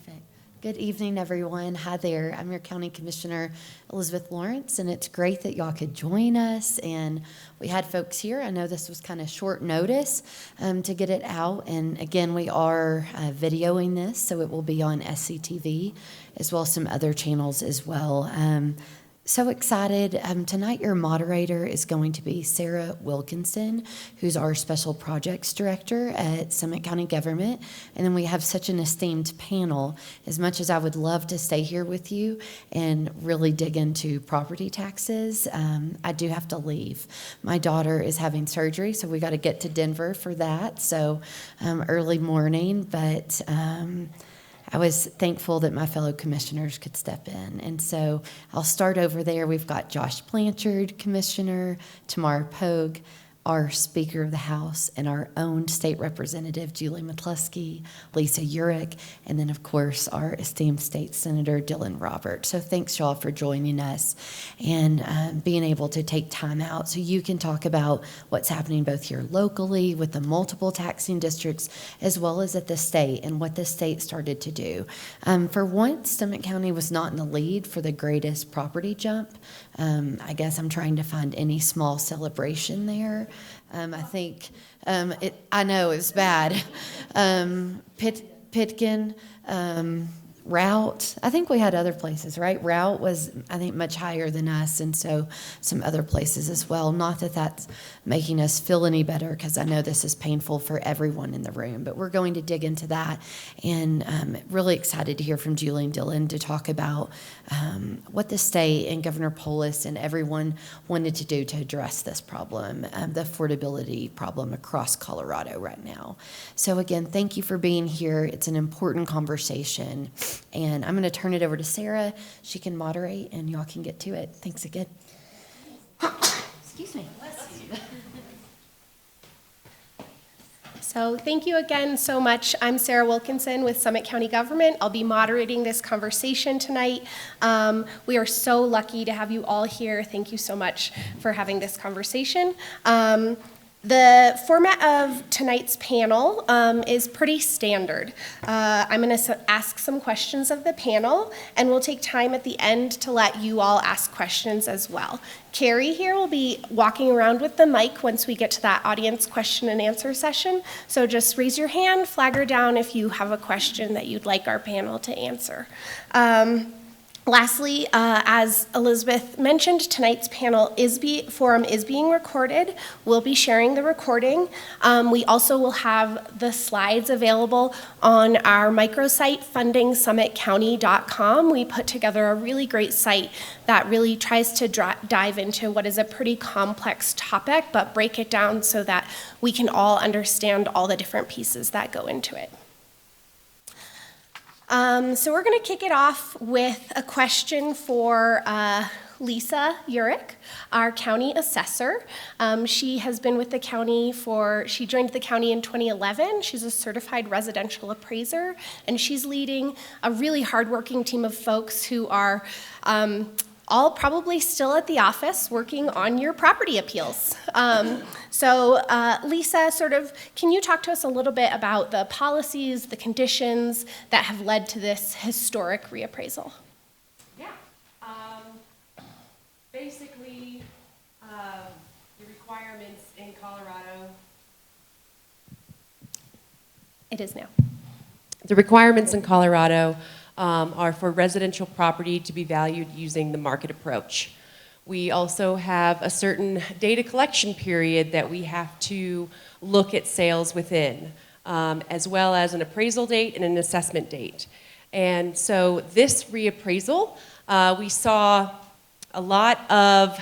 Perfect. Good evening, everyone. Hi there. I'm your County Commissioner, Elizabeth Lawrence, and it's great that y'all could join us. And we had folks here. I know this was kind of short notice to get it out. And again, we are videoing this, so it will be on SCTV as well as some other channels as well. So excited. Tonight, your moderator is going to be Sarah Wilkinson, who's our Special Projects Director at Summit County Government. And then we have such an esteemed panel. As much as I would love to stay here with you and really dig into property taxes, I do have to leave. My daughter is having surgery, so we got to get to Denver for that. So early morning, but I was thankful that my fellow commissioners could step in. And so I'll start over there. We've got Josh Blanchard, Commissioner, Tamara Pogue, our Speaker of the House, and our own State Representative, Julie McCluskey, Lisa Urich, and then, of course, our esteemed State Senator, Dylan Roberts. So thanks, y'all, for joining us and being able to take time out so you can talk about what's happening both here locally with the multiple taxing districts as well as at the state and what the state started to do. For once, Summit County was not in the lead for the greatest property jump. I guess I'm trying to find any small celebration there. I think I know it's bad. Pitkin, Route. I think we had other places, right? Route was, I think, much higher than us, and so some other places as well. Not that that's making us feel any better, because I know this is painful for everyone in the room, but we're going to dig into that, and really excited to hear from Julie and Dylan to talk about what the state and Governor Polis and everyone wanted to do to address this problem, the affordability problem across Colorado right now. So again, thank you for being here. It's an important conversation. And I'm going to turn it over to Sarah. She can moderate, and y'all can get to it. Thanks again. Excuse me. So thank you again so much. I'm Sarah Wilkinson with Summit County Government. I'll be moderating this conversation tonight. We are so lucky to have you all here. Thank you so much for having this conversation. The format of tonight's panel is pretty standard. I'm going to ask some questions of the panel, and we'll take time at the end to let you all ask questions as well. Carrie here will be walking around with the mic once we get to that audience question and answer session. So just raise your hand, flag her down if you have a question that you'd like our panel to answer. Lastly, as Elizabeth mentioned, tonight's forum is being recorded. We'll be sharing the recording. We also will have the slides available on our microsite, fundingsummitcounty.com. We put together a really great site that really tries to dive into what is a pretty complex topic, but break it down so that we can all understand all the different pieces that go into it. So we're going to kick it off with a question for Lisa Urich, our county assessor. She has been with the county she joined the county in 2011. She's a certified residential appraiser, and she's leading a really hardworking team of folks who are all probably still at the office working on your property appeals. So Lisa, can you talk to us a little bit about the policies, the conditions that have led to this historic reappraisal? Yeah. Basically, the requirements in Colorado. It is now. The requirements in Colorado are for residential property to be valued using the market approach. We also have a certain data collection period that we have to look at sales within, as well as an appraisal date and an assessment date. And so this reappraisal, we saw a lot of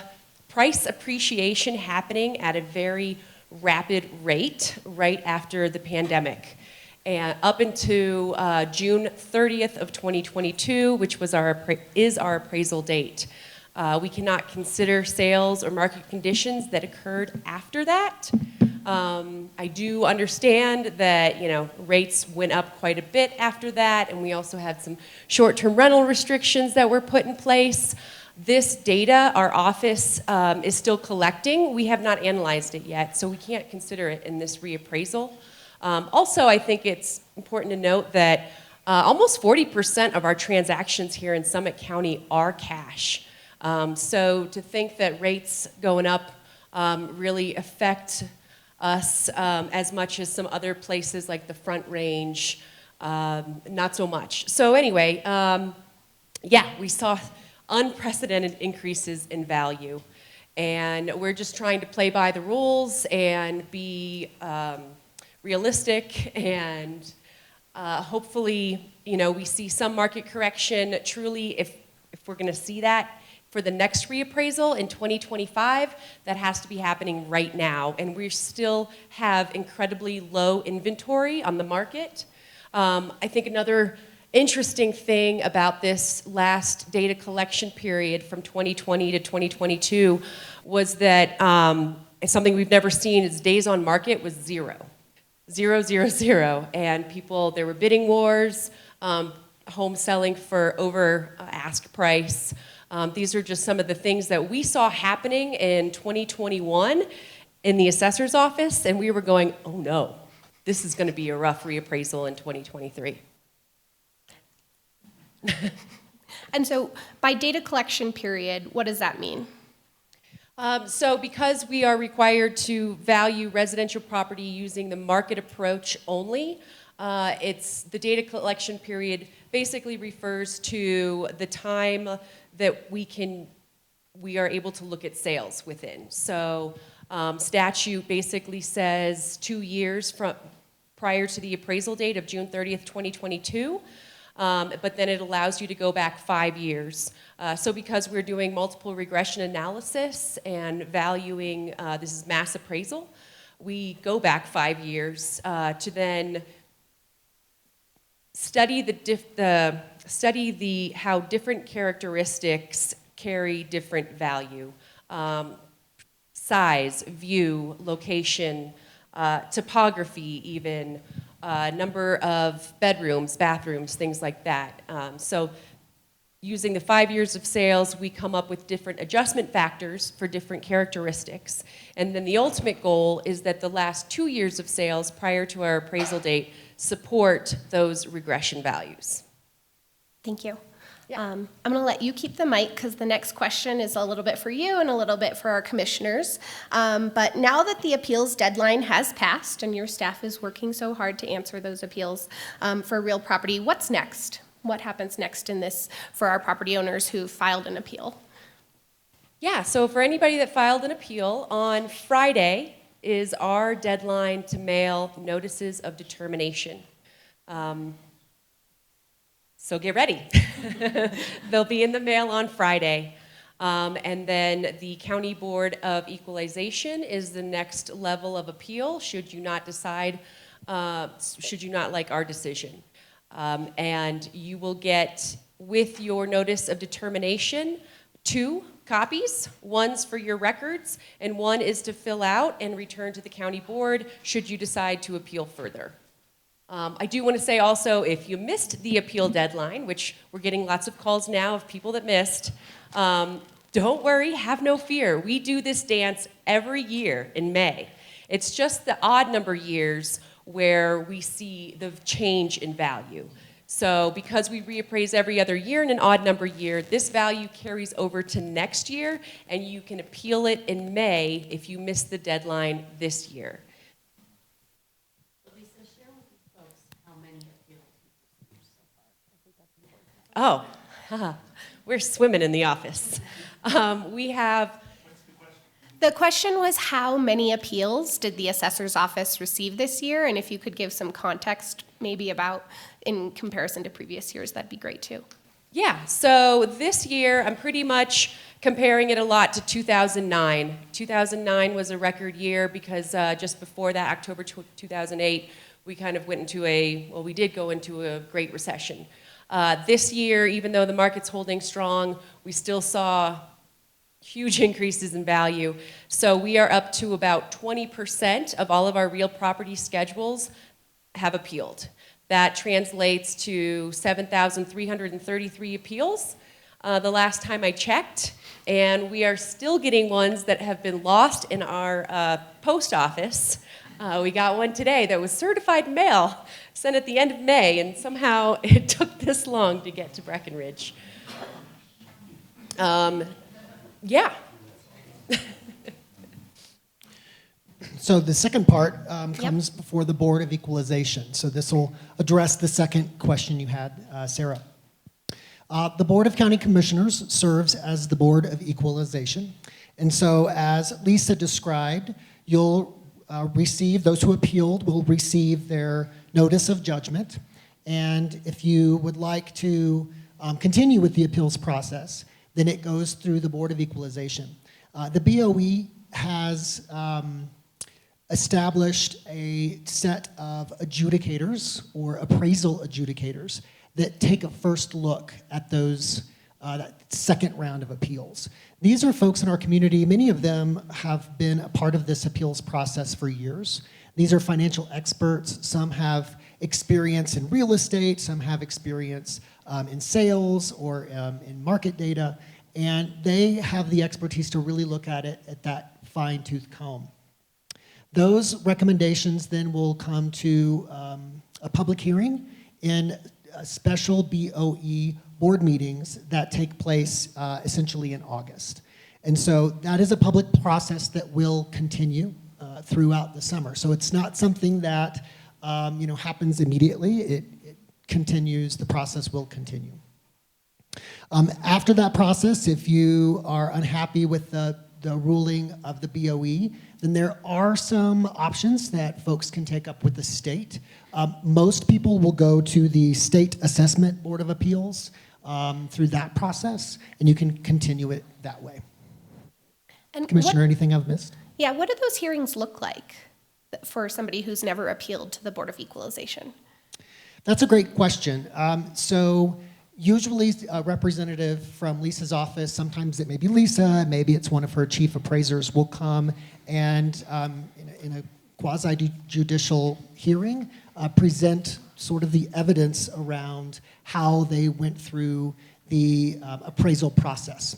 price appreciation happening at a very rapid rate right after the pandemic. And up into June 30th of 2022, which was is our appraisal date. We cannot consider sales or market conditions that occurred after that. I do understand that rates went up quite a bit after that, and we also had some short-term rental restrictions that were put in place. This data, our office is still collecting. We have not analyzed it yet, so we can't consider it in this reappraisal. Also, I think it's important to note that almost 40% of our transactions here in Summit County are cash. So to think that rates going up really affect us as much as some other places like the Front Range, not so much. So anyway, yeah, we saw unprecedented increases in value. And we're just trying to play by the rules and be realistic, and hopefully, you know, we see some market correction. Truly, if we're going to see that for the next reappraisal in 2025, that has to be happening right now. And we still have incredibly low inventory on the market. I think another interesting thing about this last data collection period from 2020 to 2022 was that something we've never seen is days on market was 0. 0, 0, 0. And people, there were bidding wars, home selling for over ask price. These are just some of the things that we saw happening in 2021 in the assessor's office, and we were going, oh no, this is going to be a rough reappraisal in 2023. And so by data collection period, what does that mean? So because we are required to value residential property using the market approach only, it's the data collection period basically refers to the time that we are able to look at sales within. So statute basically says 2 years from prior to the appraisal date of June 30th, 2022. But then it allows you to go back 5 years. So because we're doing multiple regression analysis and valuing, this is mass appraisal, we go back 5 years to then study how different characteristics carry different value. Size, view, location, topography even, number of bedrooms, bathrooms, things like that. So using the 5 years of sales, we come up with different adjustment factors for different characteristics. And then the ultimate goal is that the last 2 years of sales prior to our appraisal date support those regression values. Thank you. Yeah. I'm going to let you keep the mic because the next question is a little bit for you and a little bit for our commissioners. But now that the appeals deadline has passed and your staff is working so hard to answer those appeals for real property, what's next? What happens next in this for our property owners who filed an appeal? Yeah, so for anybody that filed an appeal, on Friday is our deadline to mail notices of determination. So get ready. They'll be in the mail on Friday. And then the County Board of Equalization is the next level of appeal should you not decide, should you not like our decision. And you will get, with your notice of determination, 2 copies. One's for your records, and one is to fill out and return to the county board should you decide to appeal further. I do want to say also, if you missed the appeal deadline, which we're getting lots of calls now of people that missed, don't worry, have no fear. We do this dance every year in May. It's just the odd number years where we see the change in value. So because we reappraise every other year in an odd number year, this value carries over to next year, and you can appeal it in May if you missed the deadline this year. Lisa, share with these folks how many appeals you've received so far. I think that's important. Oh, we're swimming in the office. We have. The question was how many appeals did the assessor's office receive this year? And if you could give some context maybe about in comparison to previous years, that'd be great too. Yeah, so this year I'm pretty much comparing it a lot to 2009. 2009 was a record year because just before that, October 2008, we kind of went into we did go into a great recession. This year, even though the market's holding strong, we still saw huge increases in value. So we are up to about 20% of all of our real property schedules have appealed. That translates to 7,333 appeals the last time I checked, and we are still getting ones that have been lost in our post office We got one today that was certified mail, sent at the end of May, and somehow it took this long to get to Breckenridge. Yeah. So the second part comes before the Board of Equalization. So this will address the second question you had, Sarah. The Board of County Commissioners serves as the Board of Equalization. And so as Lisa described, you'll receive, those who appealed will receive their notice of judgment. And if you would like to continue with the appeals process, then it goes through the Board of Equalization. The BOE has established a set of adjudicators or appraisal adjudicators that take a first look at those that second round of appeals. These are folks in our community, many of them have been a part of this appeals process for years. These are financial experts, some have experience in real estate, some have experience in sales or in market data, and they have the expertise to really look at it at that fine-tooth comb. Those recommendations then will come to a public hearing in special BOE board meetings that take place essentially in August. And so that is a public process that will continue throughout the summer. So it's not something that happens immediately. It continues, the process will continue. After that process, if you are unhappy with the ruling of the BOE, then there are some options that folks can take up with the state. Most people will go to the State Assessment Board of Appeals through that process, and you can continue it that way. And Commissioner, anything I've missed? Yeah, what do those hearings look like for somebody who's never appealed to the Board of Equalization? That's a great question. So usually a representative from Lisa's office, sometimes it may be Lisa, maybe it's one of her chief appraisers, will come and in a quasi-judicial hearing, present sort of the evidence around how they went through the appraisal process.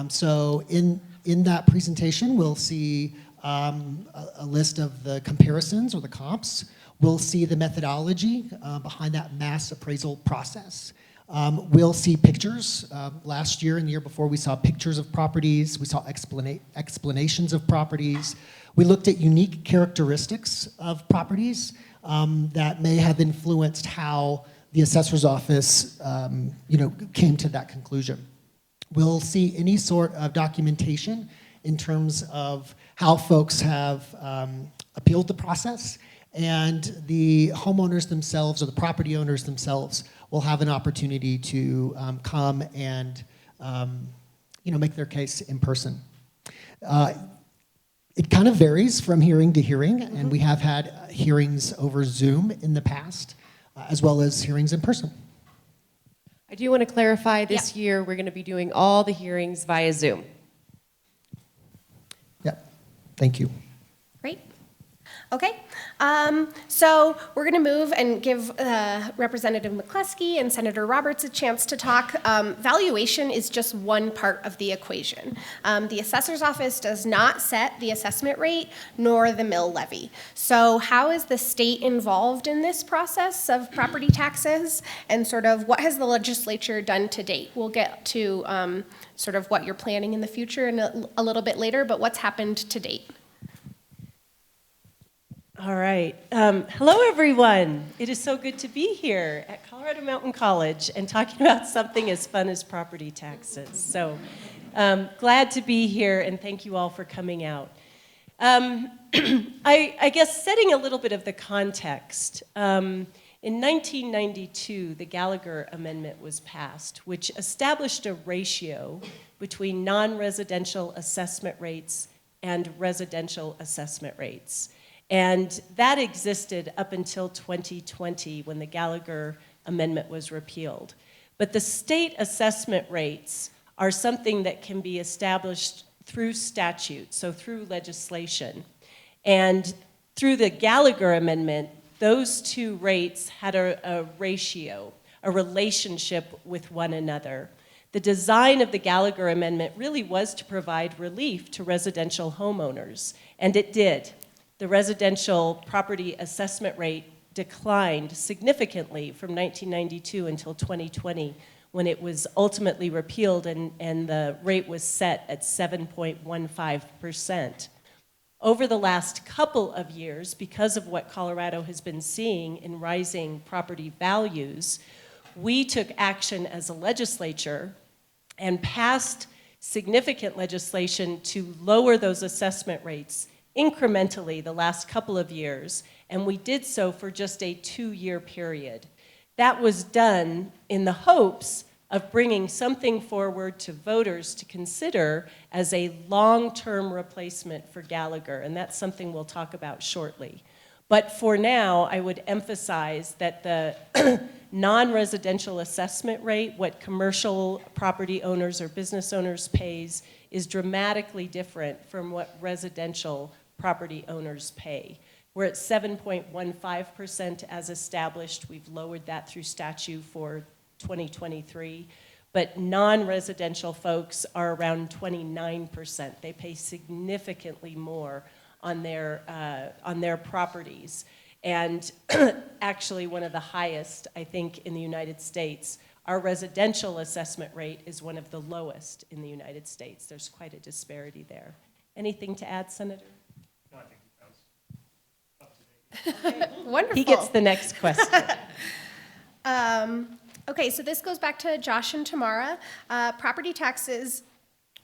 So in that presentation, we'll see a list of the comparisons or the comps. We'll see the methodology behind that mass appraisal process. We'll see pictures. Last year and the year before, we saw pictures of properties. We saw explanations of properties. We looked at unique characteristics of properties that may have influenced how the assessor's office came to that conclusion. We'll see any sort of documentation in terms of how folks have appealed the process, and the homeowners themselves or the property owners themselves will have an opportunity to come and make their case in person. It kind of varies from hearing to hearing, and we have had hearings over Zoom in the past, as well as hearings in person. I do want to clarify, this year we're going to be doing all the hearings via Zoom. Yep, thank you. Great. Okay, so we're going to move and give Representative McCluskey and Senator Roberts a chance to talk. Valuation is just one part of the equation. The assessor's office does not set the assessment rate nor the mill levy. So how is the state involved in this process of property taxes, and sort of what has the legislature done to date? We'll get to sort of what you're planning in the future in a little bit later, but what's happened to date? All right. Hello, everyone. It is so good to be here at Colorado Mountain College and talking about something as fun as property taxes. So glad to be here, and thank you all for coming out. I guess setting a little bit of the context, in 1992, the Gallagher Amendment was passed, which established a ratio between non-residential assessment rates and residential assessment rates. And that existed up until 2020 when the Gallagher Amendment was repealed. But the state assessment rates are something that can be established through statute, so through legislation. And through the Gallagher Amendment, those two rates had a ratio, a relationship with one another. The design of the Gallagher Amendment really was to provide relief to residential homeowners, and it did. the residential property assessment rate declined significantly from 1992 until 2020, when it was ultimately repealed and the rate was set at 7.15%. Over the last couple of years, because of what Colorado has been seeing in rising property values, we took action as a legislature and passed significant legislation to lower those assessment rates incrementally the last couple of years, and we did so for just a 2-year period. That was done in the hopes of bringing something forward to voters to consider as a long-term replacement for Gallagher, and that's something we'll talk about shortly. But for now, I would emphasize that the non-residential assessment rate, what commercial property owners or business owners pays, is dramatically different from what residential property owners pay. We're at 7.15% as established. We've lowered that through statute for 2023. But non-residential folks are around 29%. They pay significantly more on their properties. And actually one of the highest, I think, in the United States. Our residential assessment rate is one of the lowest in the United States. There's quite a disparity there. Anything to add, Senator? No, I think that was up to date. Wonderful. He gets the next question. Okay, so this goes back to Josh and Tamara. Property taxes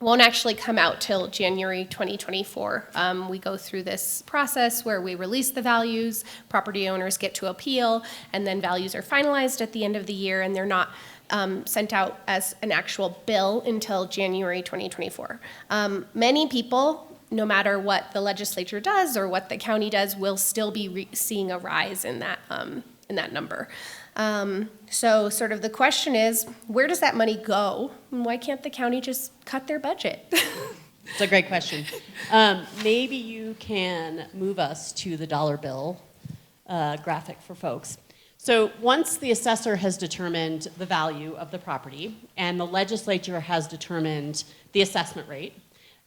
won't actually come out till January 2024. We go through this process where we release the values, property owners get to appeal, and then values are finalized at the end of the year, and they're not sent out as an actual bill until January 2024. Many people, no matter what the legislature does or what the county does, will still be seeing a rise in that number. So sort of the question is, where does that money go? And why can't the county just cut their budget? It's a great question. Maybe you can move us to the dollar bill graphic for folks. So once the assessor has determined the value of the property and the legislature has determined the assessment rate,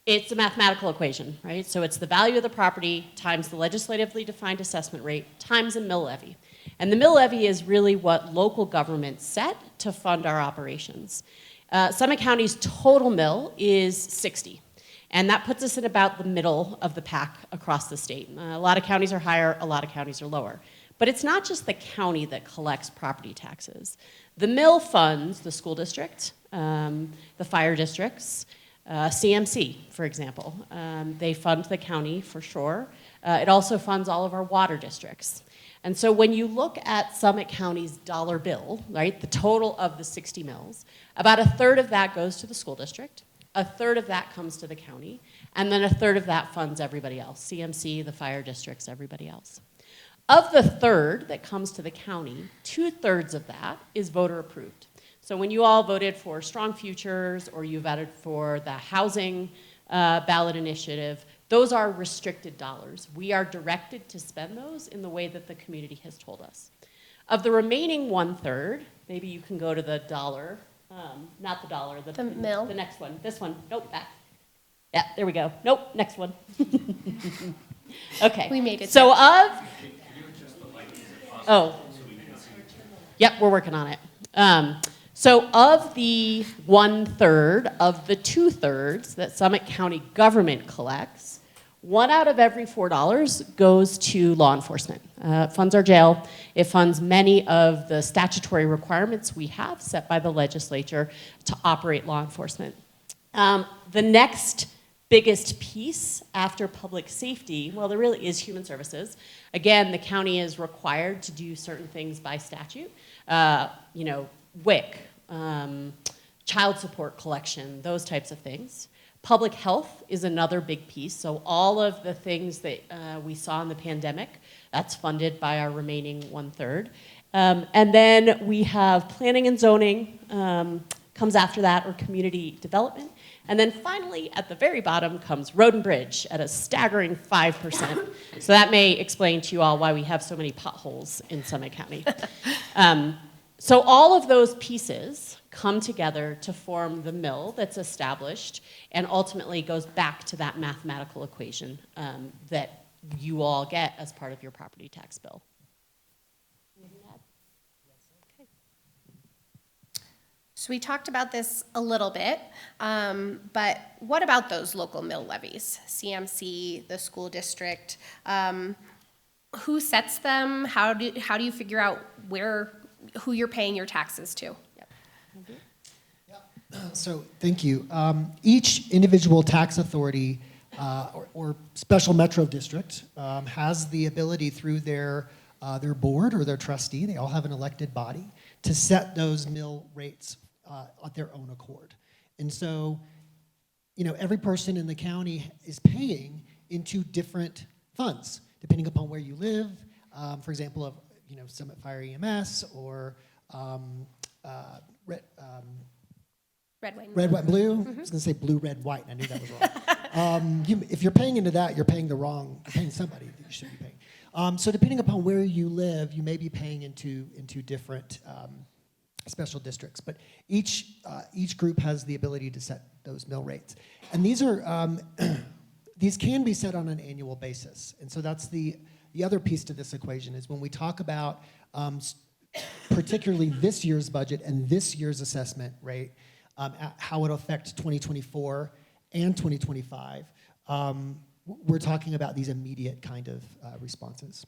it's a mathematical equation, right? So it's the value of the property times the legislatively defined assessment rate times a mill levy. And the mill levy is really what local governments set to fund our operations. Summit County's total mill is 60. And that puts us at about the middle of the pack across the state. A lot of counties are higher, a lot of counties are lower. But it's not just the county that collects property taxes. The mill funds the school district, the fire districts, CMC, for example. They fund the county for sure. It also funds all of our water districts. And so when you look at Summit County's dollar bill, right, the total of the 60 mills, about a third of that goes to the school district, a third of that comes to the county, and then a third of that funds everybody else, CMC, the fire districts, everybody else. Of the third that comes to the county, 2/3 of that is voter approved. So when you all voted for Strong Futures or you voted for the housing ballot initiative, those are restricted dollars. We are directed to spend those in the way that the community has told us. Of the remaining 1/3, maybe you can go to the dollar, not the dollar, The mill? the next one, this one, nope, back. Yeah, there we go. Nope, next one. Okay. We made it So yep, we're working on it. So of the 1/3 of the 2/3 that Summit County government collects, 1 out of every $4 goes to law enforcement. It funds our jail. It funds many of the statutory requirements we have set by the legislature to operate law enforcement. The next biggest piece after public safety, well, there really is human services. Again, the county is required to do certain things by statute. WIC, child support collection, those types of things. Public health is another big piece. So all of the things that we saw in the pandemic, that's funded by our remaining 1/3. And then we have planning and zoning comes after that, or community development. And then finally, at the very bottom comes road and bridge at a staggering 5%. So that may explain to you all why we have so many potholes in Summit County. So all of those pieces come together to form the mill that's established and ultimately goes back to that mathematical equation that you all get as part of your property tax bill. So we talked about this a little bit, but what about those local mill levies? CMC, the school district, who sets them? How do you figure out who you're paying your taxes to? So thank you. Each individual tax authority or special metro district has the ability through their board or their trustee, they all have an elected body, to set those mill rates at their own accord. And so, every person in the county is paying into different funds, depending upon where you live. For example, Summit Fire EMS or Red, white, Red, white, blue. I was going to say blue, red, white, and I knew that was wrong. If you're paying into that, you're paying you're paying somebody that you should be paying. So depending upon where you live, you may be paying into different special districts. But each group has the ability to set those mill rates. And these are these can be set on an annual basis. And so that's the other piece to this equation is when we talk about particularly this year's budget and this year's assessment rate, how it'll affect 2024 and 2025, we're talking about these immediate kind of responses.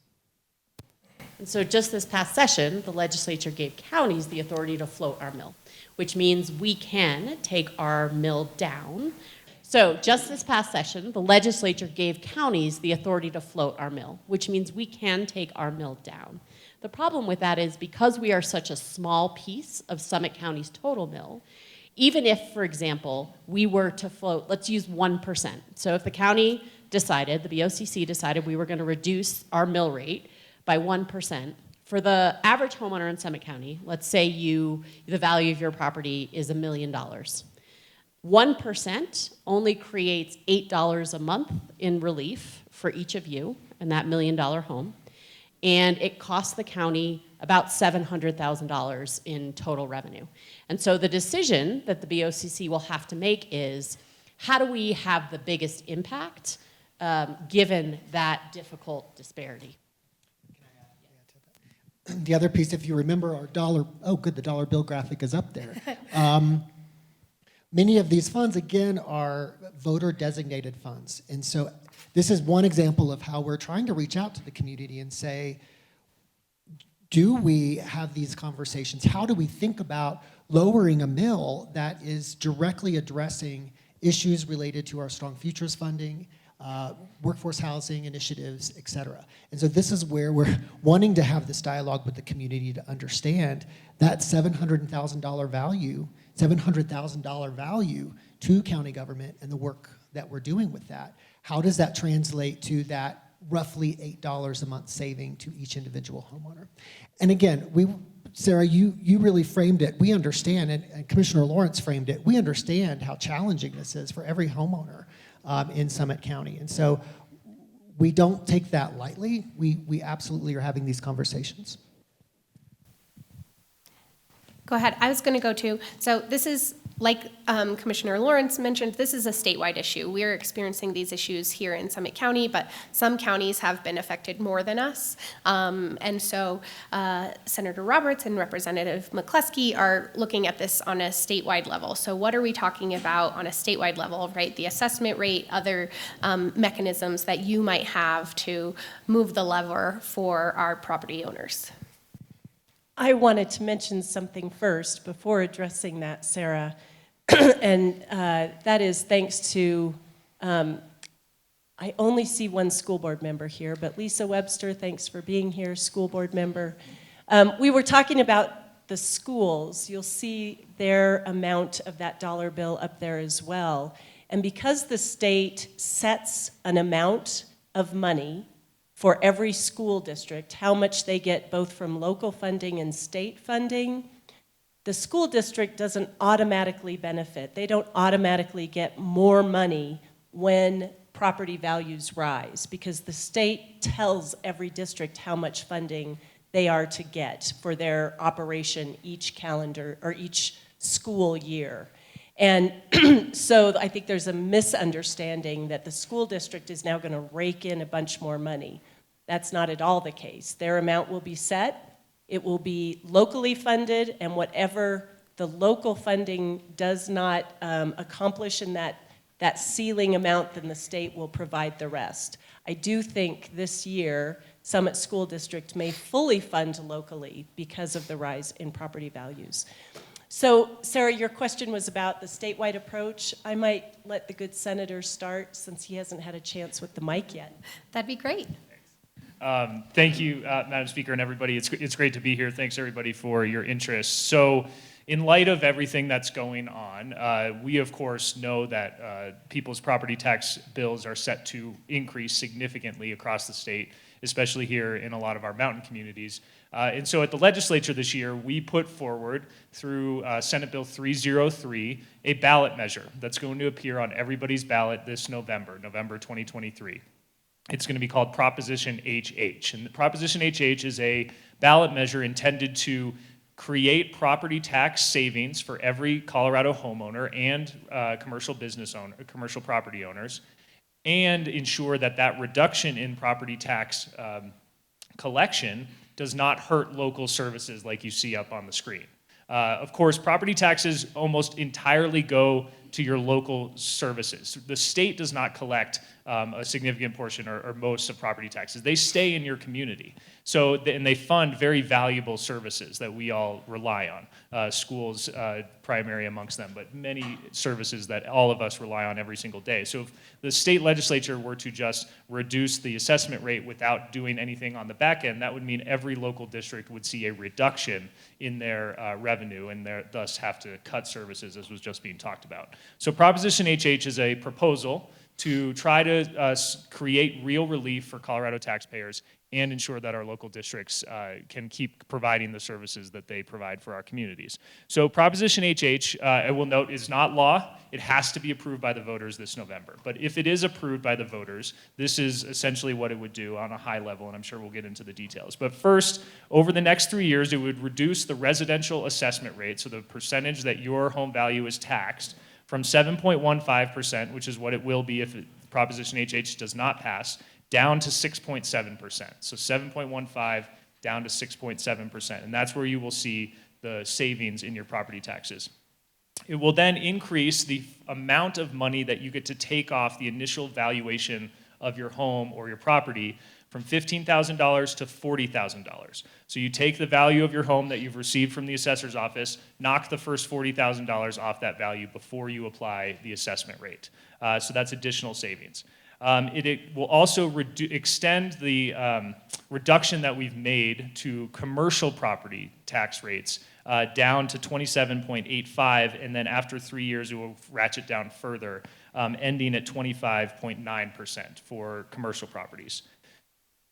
And so just this past session, the legislature gave counties the authority to float our mill, which means we can take our mill down. So just this past session, the legislature gave counties the authority to float our mill, which means we can take our mill down. The problem with that is because we are such a small piece of Summit County's total mill, even if, for example, we were to float, let's use 1%. So if the county decided, the BOCC decided we were going to reduce our mill rate by 1%, for the average homeowner in Summit County, let's say the value of your property is $1 million. 1% only creates $8 a month in relief for each of you in that $1 million home. And it costs the county about $700,000 in total revenue. And so the decision that the BOCC will have to make is, how do we have the biggest impact given that difficult disparity? The other piece, if you remember our the dollar bill graphic is up there. Many of these funds, again, are voter-designated funds. And so this is one example of how we're trying to reach out to the community and say, do we have these conversations? How do we think about lowering a mill that is directly addressing issues related to our Strong Futures funding, workforce housing initiatives, et cetera? And so this is where we're wanting to have this dialogue with the community to understand that $700,000 value to county government and the work that we're doing with that. How does that translate to that roughly $8 a month saving to each individual homeowner? And again, Sarah, you really framed it. We understand, and Commissioner Lawrence framed it. We understand how challenging this is for every homeowner in Summit County. And so we don't take that lightly. We absolutely are having these conversations. Go ahead. I was going to go to, so this is, like Commissioner Lawrence mentioned, this is a statewide issue. We are experiencing these issues here in Summit County, but some counties have been affected more than us. And so Senator Roberts and Representative McCluskey are looking at this on a statewide level. So what are we talking about on a statewide level, right? The assessment rate, other mechanisms that you might have to move the lever for our property owners. I wanted to mention something first before addressing that, Sarah, and that is thanks to, I only see one school board member here, but Lisa Webster, thanks for being here, school board member. We were talking about the schools. You'll see their amount of that dollar bill up there as well. And because the state sets an amount of money for every school district, how much they get both from local funding and state funding, the school district doesn't automatically benefit. They don't automatically get more money when property values rise because the state tells every district how much funding they are to get for their operation each calendar or each school year. And so I think there's a misunderstanding that the school district is now going to rake in a bunch more money. That's not at all the case. Their amount will be set, it will be locally funded, and whatever the local funding does not accomplish in that ceiling amount, then the state will provide the rest. I do think this year, Summit School District may fully fund locally because of the rise in property values. So, Sarah, your question was about the statewide approach. I might let the good senator start since he hasn't had a chance with the mic yet. That'd be great. Thank you, Madam Speaker, and everybody. It's great to be here. Thanks, everybody, for your interest. So, in light of everything that's going on, we, of course, know that people's property tax bills are set to increase significantly across the state, especially here in a lot of our mountain communities. And so at the legislature this year, we put forward through Senate Bill 303 a ballot measure that's going to appear on everybody's ballot this November 2023. It's going to be called Proposition HH. And the Proposition HH is a ballot measure intended to create property tax savings for every Colorado homeowner and commercial business owner, commercial property owners, and ensure that that reduction in property tax collection does not hurt local services like you see up on the screen. Of course, property taxes almost entirely go to your local services. The state does not collect a significant portion or most of property taxes. They stay in your community. So, and they fund very valuable services that we all rely on. Schools, primary amongst them, but many services that all of us rely on every single day. So if the state legislature were to just reduce the assessment rate without doing anything on the back end, that would mean every local district would see a reduction in their revenue and thus have to cut services, as was just being talked about. So Proposition HH is a proposal to try to create real relief for Colorado taxpayers and ensure that our local districts can keep providing the services that they provide for our communities. So Proposition HH, I will note, is not law. It has to be approved by the voters this November. But if it is approved by the voters, this is essentially what it would do on a high level, and I'm sure we'll get into the details. But first, over the next 3 years, it would reduce the residential assessment rate, so the percentage that your home value is taxed, from 7.15%, which is what it will be if Proposition HH does not pass, down to 6.7%. So 7.15 down to 6.7%. And that's where you will see the savings in your property taxes. It will then increase the amount of money that you get to take off the initial valuation of your home or your property from $15,000 to $40,000. So you take the value of your home that you've received from the assessor's office, knock the first $40,000 off that value before you apply the assessment rate. So that's additional savings. It will also extend the reduction that we've made to commercial property tax rates down to 27.85, and then after 3 years, it will ratchet down further, ending at 25.9% for commercial properties.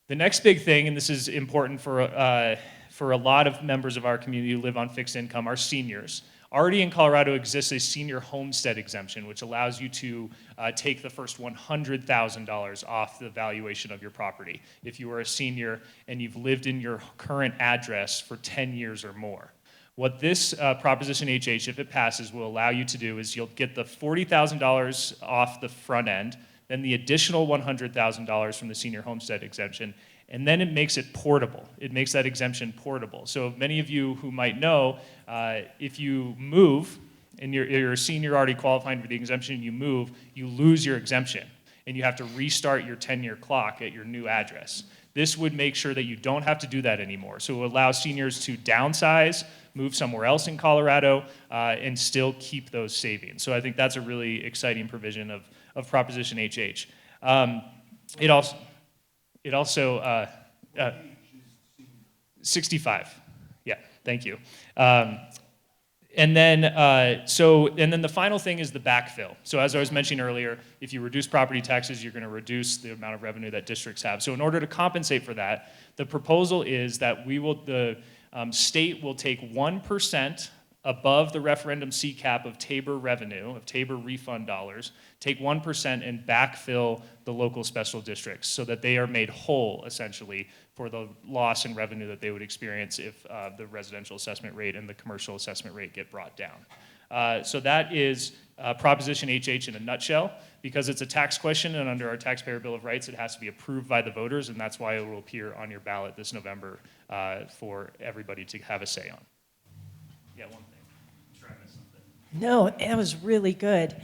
The next big thing, and this is important for a lot of members of our community who live on fixed income, are seniors. Already in Colorado exists a senior homestead exemption, which allows you to take the first $100,000 off the valuation of your property if you are a senior and you've lived in your current address for 10 years or more. What this Proposition HH, if it passes, will allow you to do is you'll get the $40,000 off the front end, then the additional $100,000 from the senior homestead exemption, and then it makes it portable. It makes that exemption portable. So many of you who might know, if you move, and you're a senior already qualifying for the exemption, you move, you lose your exemption, and you have to restart your 10-year clock at your new address. This would make sure that you don't have to do that anymore. So it will allow seniors to downsize, move somewhere else in Colorado, and still keep those savings. So I think that's a really exciting provision of Proposition HH. It also 65. Yeah, thank you. And then the final thing is the backfill. So as I was mentioning earlier, if you reduce property taxes, you're going to reduce the amount of revenue that districts have. So in order to compensate for that, the proposal is that the state will take 1% above the referendum CCAP of Tabor revenue, of Tabor refund dollars, take 1% and backfill the local special districts so that they are made whole, essentially, for the loss in revenue that they would experience if the residential assessment rate and the commercial assessment rate get brought down. So that is Proposition HH in a nutshell. Because it's a tax question and under our Taxpayer Bill of Rights, it has to be approved by the voters, and that's why it will appear on your ballot this November for everybody to have a say on. Yeah, one thing. I'm sure I missed something. No, that was really good.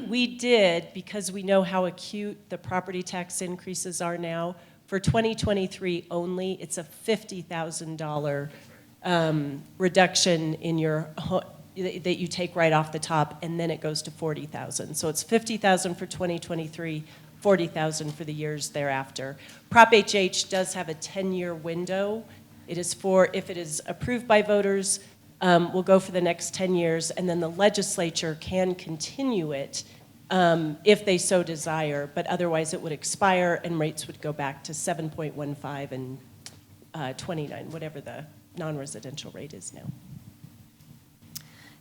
We did, because we know how acute the property tax increases are now, for 2023 only, it's a $50,000 reduction in your that you take right off the top, and then it goes to $40,000. So it's $50,000 for 2023, $40,000 for the years thereafter. Prop HH does have a 10-year window. It is for, if it is approved by voters, will go for the next 10 years, and then the legislature can continue it if they so desire, but otherwise it would expire and rates would go back to 7.15 and 29, whatever the non-residential rate is now.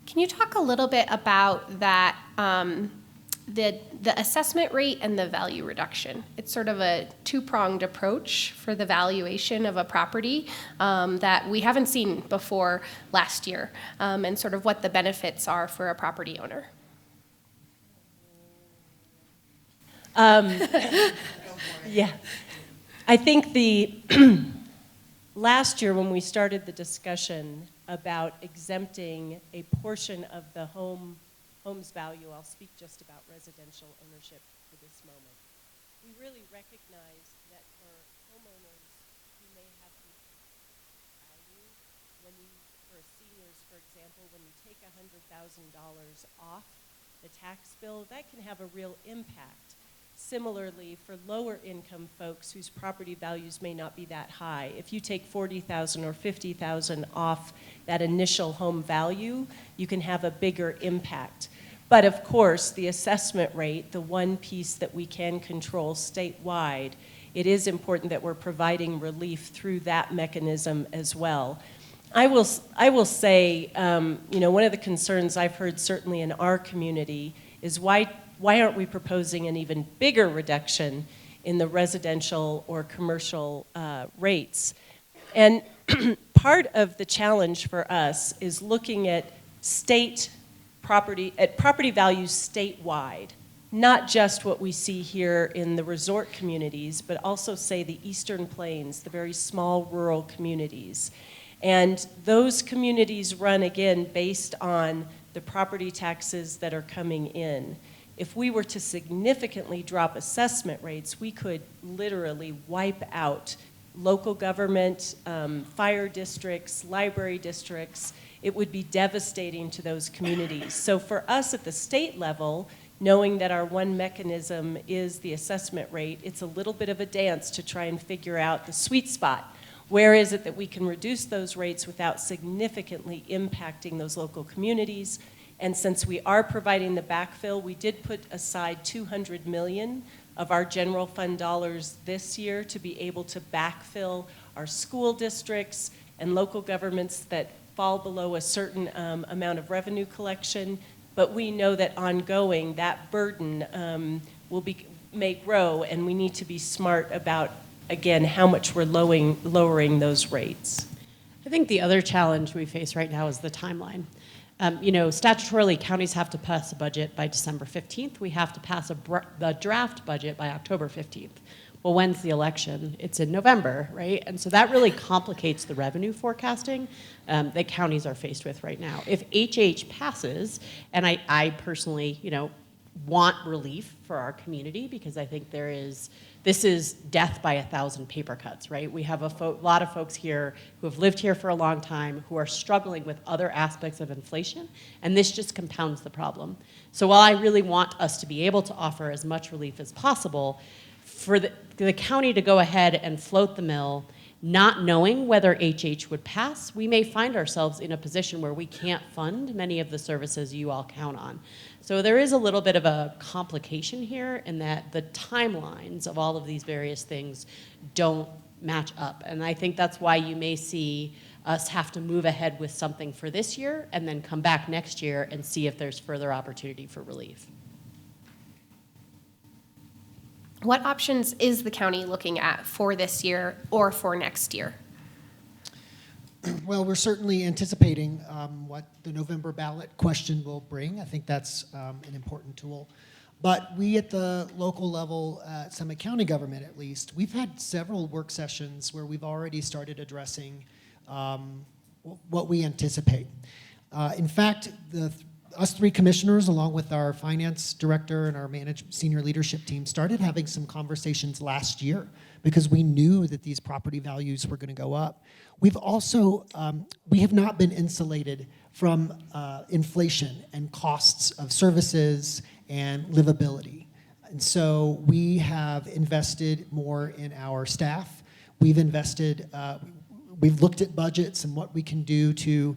Can you talk a little bit about that, the assessment rate and the value reduction? It's sort of a two-pronged approach for the valuation of a property that we haven't seen before last year, and sort of what the benefits are for a property owner. Yeah. I think the last year when we started the discussion about exempting a portion of the home's value, I'll speak just about residential ownership for this moment. We really recognize that for homeowners who may have the value, for seniors, for example, when you take $100,000 off the tax bill, that can have a real impact. Similarly, for lower income folks whose property values may not be that high, if you take $40,000 or $50,000 off that initial home value, you can have a bigger impact. But of course, the assessment rate, the one piece that we can control statewide, it is important that we're providing relief through that mechanism as well. I will say, one of the concerns I've heard certainly in our community is why aren't we proposing an even bigger reduction in the residential or commercial rates? And part of the challenge for us is looking at property values statewide, not just what we see here in the resort communities, but also, say, the Eastern Plains, the very small rural communities. And those communities run, again, based on the property taxes that are coming in. If we were to significantly drop assessment rates, we could literally wipe out local government, fire districts, library districts. It would be devastating to those communities. So for us at the state level, knowing that our one mechanism is the assessment rate, it's a little bit of a dance to try and figure out the sweet spot. Where is it that we can reduce those rates without significantly impacting those local communities? And since we are providing the backfill, we did put aside $200 million of our general fund dollars this year to be able to backfill our school districts and local governments that fall below a certain amount of revenue collection. But we know that ongoing, that burden may grow, and we need to be smart about, again, how much we're lowering those rates. I think the other challenge we face right now is the timeline. Statutorily, counties have to pass a budget by December 15th. We have to pass a draft budget by October 15th. Well, when's the election? It's in November, right? And so that really complicates the revenue forecasting that counties are faced with right now. If HH passes, and I personally, want relief for our community because I think this is death by 1,000 paper cuts, right? We have a lot of folks here who have lived here for a long time who are struggling with other aspects of inflation, and this just compounds the problem. So while I really want us to be able to offer as much relief as possible, for the county to go ahead and float the mill, not knowing whether HH would pass, we may find ourselves in a position where we can't fund many of the services you all count on. So there is a little bit of a complication here in that the timelines of all of these various things don't match up. And I think that's why you may see us have to move ahead with something for this year and then come back next year and see if there's further opportunity for relief. What options is the county looking at for this year or for next year? Well, we're certainly anticipating what the November ballot question will bring. I think that's an important tool. But we at the local level, Summit County government at least, we've had several work sessions where we've already started addressing what we anticipate. In fact, us three commissioners, along with our finance director and our senior leadership team, started having some conversations last year because we knew that these property values were going to go up. We've also, we have not been insulated from inflation and costs of services and livability. And so we have invested more in our staff. We've invested, we've looked at budgets and what we can do to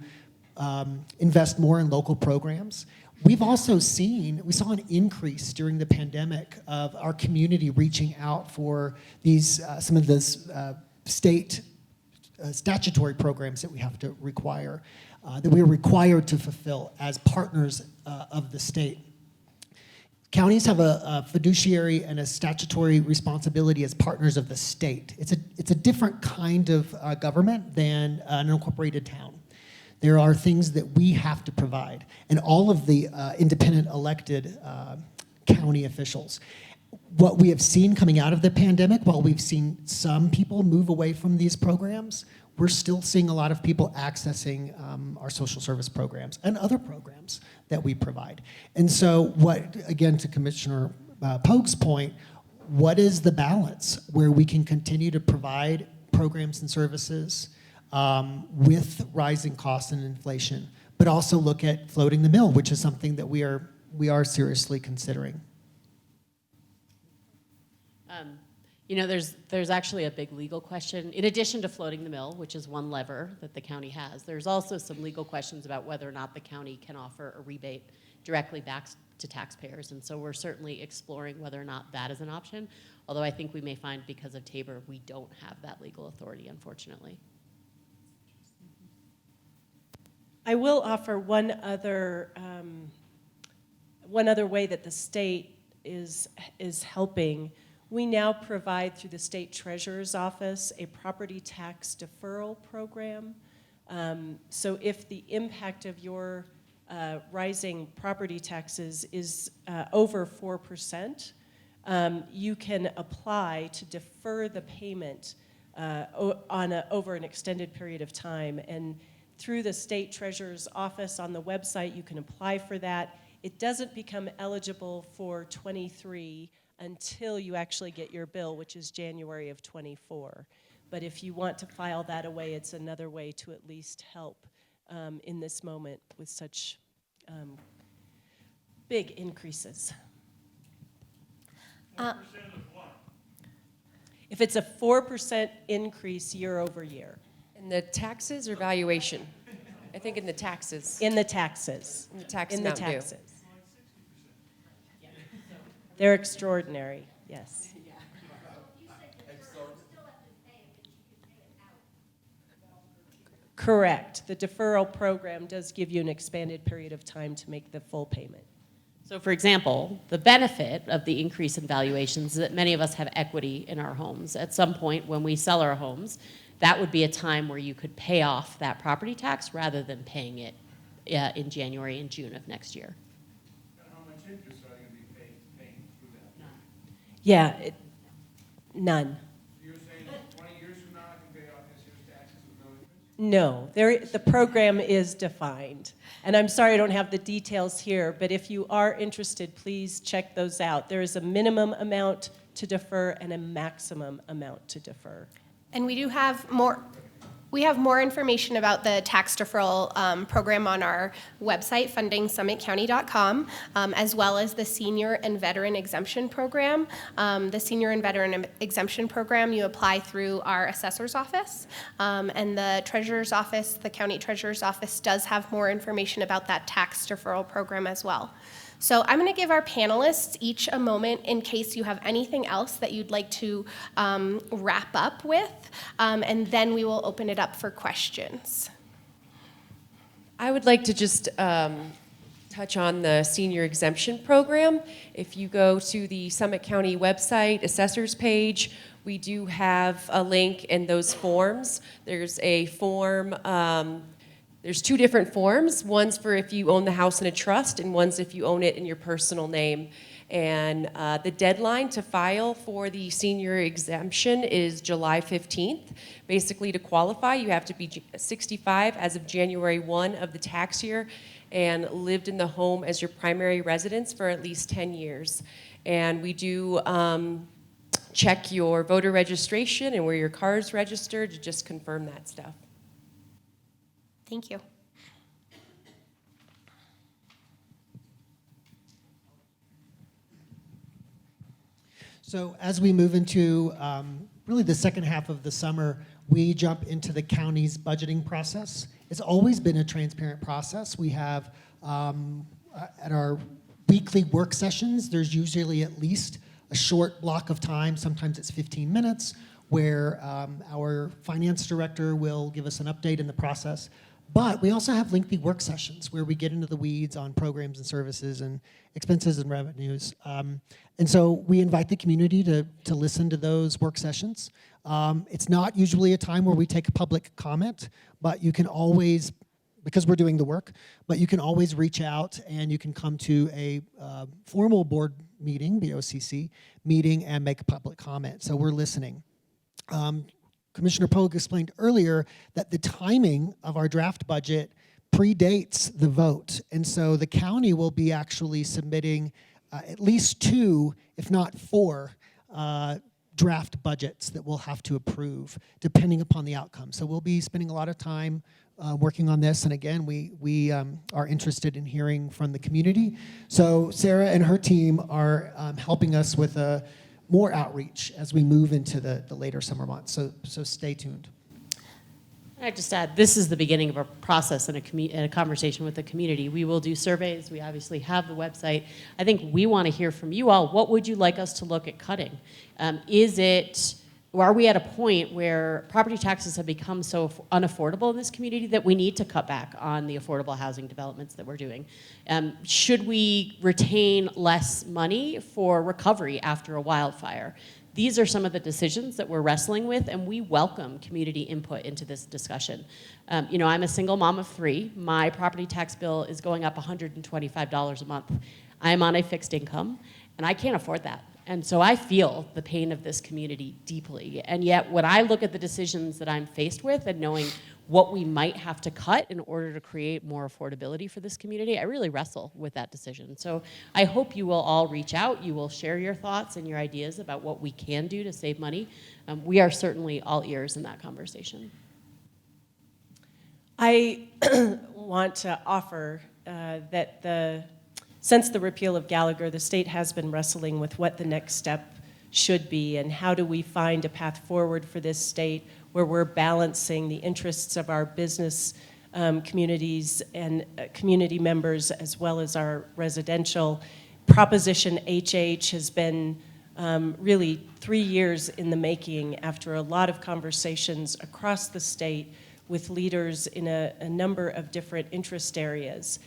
invest more in local programs. We've also we saw an increase during the pandemic of our community reaching out for these, some of this state statutory programs that we have to require, that we are required to fulfill as partners of the state. Counties have a fiduciary and a statutory responsibility as partners of the state. It's a different kind of government than an incorporated town. There are things that we have to provide, and all of the independent elected county officials. What we have seen coming out of the pandemic, while we've seen some people move away from these programs, we're still seeing a lot of people accessing our social service programs and other programs that we provide. And so again, to Commissioner Pogue's point, what is the balance where we can continue to provide programs and services with rising costs and inflation, but also look at floating the mill, which is something that we are seriously considering. You know, there's actually a big legal question. In addition to floating the mill, which is one lever that the county has, there's also some legal questions about whether or not the county can offer a rebate directly back to taxpayers. And so we're certainly exploring whether or not that is an option, although I think we may find because of Tabor, we don't have that legal authority, unfortunately. I will offer one other way that the state is helping. We now provide through the state treasurer's office a property tax deferral program. So if the impact of your rising property taxes is over 4%, you can apply to defer the payment over an extended period of time. And through the state treasurer's office on the website, you can apply for that. It doesn't become eligible for 23 until you actually get your bill, which is January of 24. But if you want to file that away, it's another way to at least help in this moment with such big increases. If it's a 4% increase year over year. In the taxes or valuation? I think in the taxes. In the taxes. In the tax In the amount due. taxes. They're extraordinary, yes. Correct. The deferral program does give you an expanded period of time to make the full payment. So for example, the benefit of the increase in valuations is that many of us have equity in our homes. At some point when we sell our homes, that would be a time where you could pay off that property tax rather than paying it in January and June of next year. How much interest are you going to be paying through that? Yeah, none. You're saying 20 years from now I can pay off this year's taxes with no interest? No, the program is defined. And I'm sorry I don't have the details here, but if you are interested, please check those out. There is a minimum amount to defer and a maximum amount to defer. And we do have more. We have more information about the tax deferral program on our website, fundingsummitcounty.com, as well as the Senior and Veteran Exemption Program. The Senior and Veteran Exemption Program, you apply through our assessor's office, and the treasurer's office, the county treasurer's office, does have more information about that tax deferral program as well. So I'm going to give our panelists each a moment in case you have anything else that you'd like to wrap up with, and then we will open it up for questions. I would like to just touch on the senior exemption program. If you go to the Summit County website, assessors page, we do have a link in those forms. There's a form, there's two different forms. One's for if you own the house in a trust, and one's if you own it in your personal name. And the deadline to file for the senior exemption is July 15th. Basically, to qualify, you have to be 65 as of January 1 of the tax year and lived in the home as your primary residence for at least 10 years. And we do check your voter registration and where your car is registered to just confirm that stuff. Thank you. So as we move into really the second half of the summer, we jump into the county's budgeting process. It's always been a transparent process. We have, at our weekly work sessions, there's usually at least a short block of time, sometimes it's 15 minutes, where our finance director will give us an update in the process. But we also have lengthy work sessions where we get into the weeds on programs and services and expenses and revenues. And so we invite the community to listen to those work sessions. It's not usually a time where we take public comment, but you can always, because we're doing the work, but you can always reach out and you can come to a formal board meeting, BOCC meeting, and make a public comment. So we're listening. Commissioner Pogue explained earlier that the timing of our draft budget predates the vote. And so the county will be actually submitting at least 2, if not 4, draft budgets that we'll have to approve depending upon the outcome. So we'll be spending a lot of time working on this. And again, we are interested in hearing from the community. So Sarah and her team are helping us with more outreach as we move into the later summer months. So stay tuned. I'd just add, this is the beginning of a process and a conversation with the community. We will do surveys. We obviously have the website. I think we want to hear from you all. What would you like us to look at cutting? Are we at a point where property taxes have become so unaffordable in this community that we need to cut back on the affordable housing developments that we're doing? Should we retain less money for recovery after a wildfire? These are some of the decisions that we're wrestling with, and we welcome community input into this discussion. I'm a single mom of 3. My property tax bill is going up $125 a month. I'm on a fixed income, and I can't afford that. And so I feel the pain of this community deeply. And yet, when I look at the decisions that I'm faced with and knowing what we might have to cut in order to create more affordability for this community, I really wrestle with that decision. So I hope you will all reach out. You will share your thoughts and your ideas about what we can do to save money. We are certainly all ears in that conversation. I want to offer that since the repeal of Gallagher, the state has been wrestling with what the next step should be and how do we find a path forward for this state where we're balancing the interests of our business communities and community members as well as our residential. Proposition HH has been really 3 years in the making after a lot of conversations across the state with leaders in a number of different interest areas.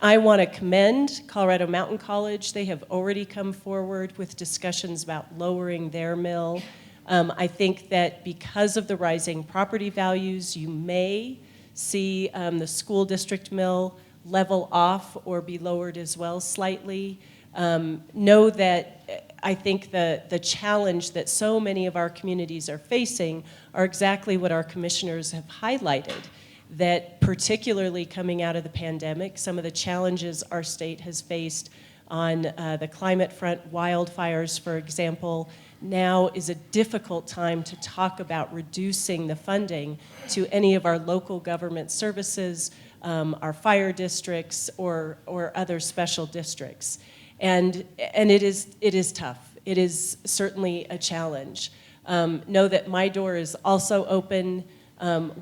I want to commend Colorado Mountain College. They have already come forward with discussions about lowering their mill. I think that because of the rising property values, you may see the school district mill level off or be lowered as well slightly. Know that I think the challenge that so many of our communities are facing are exactly what our commissioners have highlighted, that particularly coming out of the pandemic, some of the challenges our state has faced on the climate front, wildfires, for example, now is a difficult time to talk about reducing the funding to any of our local government services, our fire districts, or other special districts. And it is tough. It is certainly a challenge. Know that my door is also open.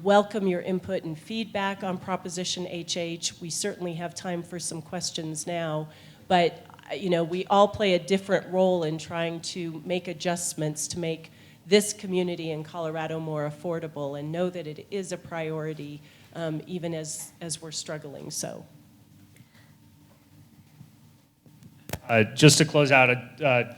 Welcome your input and feedback on Proposition HH. We certainly have time for some questions now, but we all play a different role in trying to make adjustments to make this community in Colorado more affordable, and know that it is a priority even as we're struggling. So. Just to close out,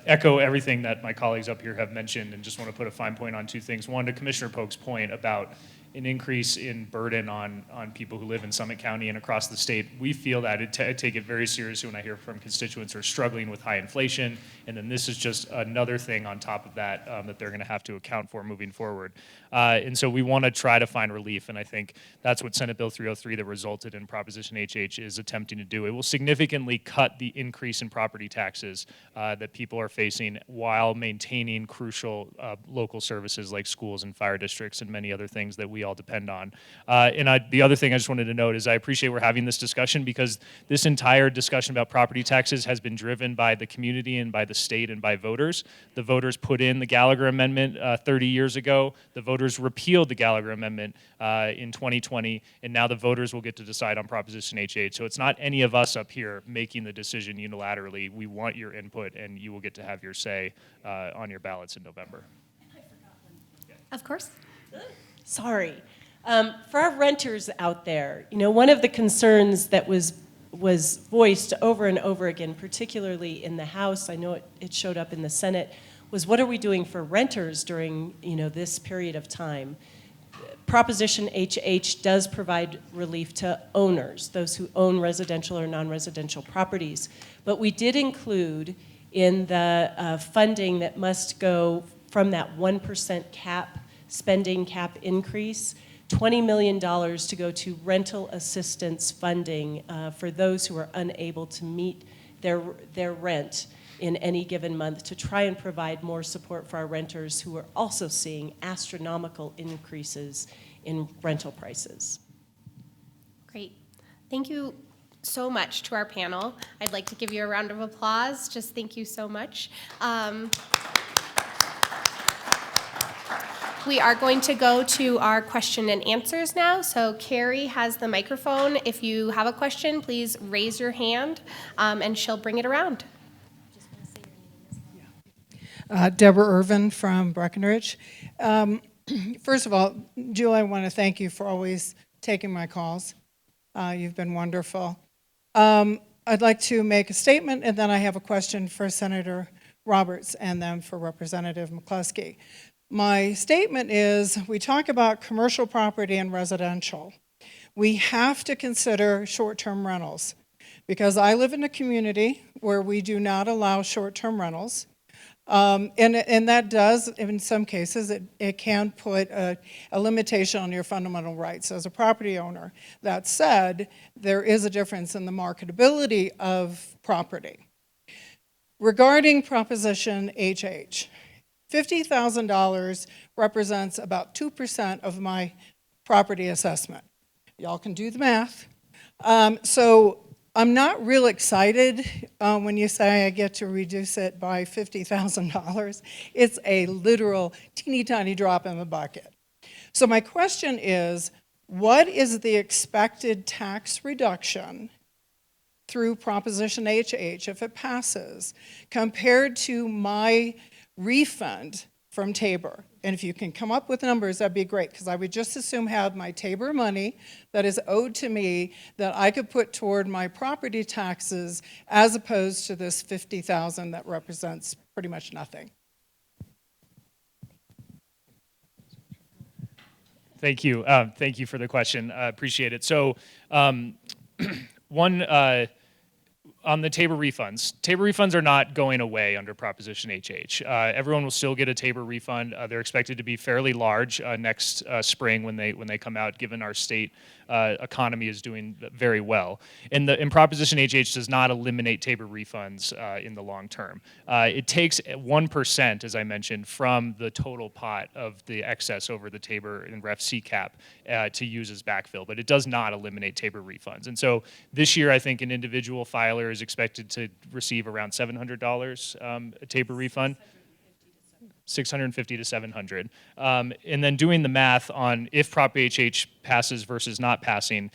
echo everything that my colleagues up here have mentioned, and just want to put a fine point on two things. One, to Commissioner Polk's point about an increase in burden on people who live in Summit County and across the state. We feel that. I take it very seriously when I hear from constituents who are struggling with high inflation, and then this is just another thing on top of that that they're going to have to account for moving forward. And so we want to try to find relief, and I think that's what Senate Bill 303 that resulted in Proposition HH is attempting to do. It will significantly cut the increase in property taxes that people are facing while maintaining crucial local services like schools and fire districts and many other things that we all depend on. The other thing I just wanted to note is I appreciate we're having this discussion because this entire discussion about property taxes has been driven by the community and by the state and by voters. The voters put in the Gallagher Amendment 30 years ago. The voters repealed the Gallagher Amendment in 2020, and now the voters will get to decide on Proposition HH. So it's not any of us up here making the decision unilaterally. We want your input, and you will get to have your say on your ballots in November. Of course. Sorry. For our renters out there, one of the concerns that was voiced over and over again, particularly in the House, I know it showed up in the Senate, was what are we doing for renters during, this period of time? Proposition HH does provide relief to owners, those who own residential or non-residential properties. But we did include in the funding that must go from that 1% spending cap increase, $20 million to go to rental assistance funding for those who are unable to meet their rent in any given month, to try and provide more support for our renters who are also seeing astronomical increases in rental prices. Great. Thank you so much to our panel. I'd like to give you a round of applause. Just thank you so much. We are going to go to our question and answers now. So Carrie has the microphone. If you have a question, please raise your hand and she'll bring it around. Deborah Irvin from Breckenridge. First of all, Julie, I want to thank you for always taking my calls. You've been wonderful. I'd like to make a statement, and then I have a question for Senator Roberts and then for Representative McCluskey. My statement is, we talk about commercial property and residential. We have to consider short-term rentals because I live in a community where we do not allow short-term rentals. And that does, in some cases, it can put a limitation on your fundamental rights as a property owner. That said, there is a difference in the marketability of property. Regarding Proposition HH, $50,000 represents about 2% of my property assessment. Y'all can do the math. So I'm not real excited when you say I get to reduce it by $50,000. It's a literal teeny tiny drop in the bucket. So my question is, what is the expected tax reduction through Proposition HH if it passes compared to my refund from Tabor? And if you can come up with numbers, that'd be great, because I would just as soon have my Tabor money that is owed to me that I could put toward my property taxes as opposed to this $50,000 that represents pretty much nothing. Thank you. Thank you for the question. I appreciate it. So one, on the Tabor refunds are not going away under Proposition HH. Everyone will still get a Tabor refund. They're expected to be fairly large next spring when they come out, given our state economy is doing very well. And Proposition HH does not eliminate Tabor refunds in the long term. It takes 1%, as I mentioned, from the total pot of the excess over the Tabor and Ref C cap to use as backfill, but it does not eliminate Tabor refunds. And so this year, I think an individual filer is expected to receive around $700 a Tabor refund. 650 to 700. And then doing the math on if Prop HH passes versus not passing,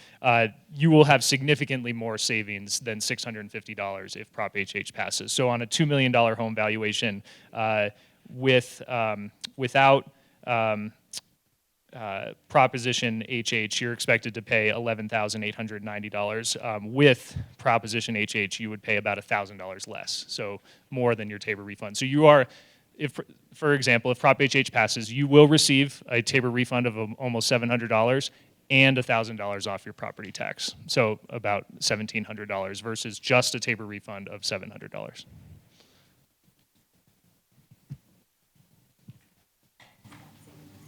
you will have significantly more savings than $650 if Prop HH passes. So on a $2 million home valuation, without Proposition HH, you're expected to pay $11,890. With Proposition HH, you would pay about $1,000 less, so more than your Tabor refund. So you are, if, for example, if Prop HH passes, you will receive a Tabor refund of almost $700 and $1,000 off your property tax, so about $1,700 versus just a Tabor refund of $700.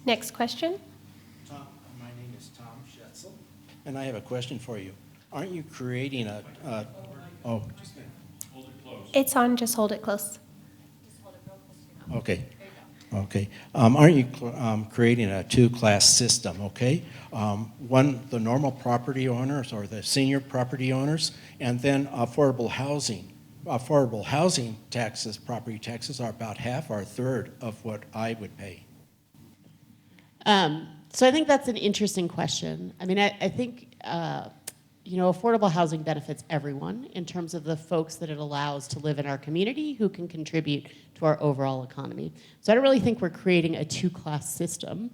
Next question. Tom, my name is Tom Schetzel, and I have a question for you. Aren't you creating a It's on, just hold it close. okay, okay. Aren't you creating a two-class system, okay? One, the normal property owners or the senior property owners, and then affordable housing. Affordable housing taxes, property taxes are about half or a third of what I would pay. So I think that's an interesting question. I mean, I think, affordable housing benefits everyone in terms of the folks that it allows to live in our community who can contribute to our overall economy. So I don't really think we're creating a two-class system.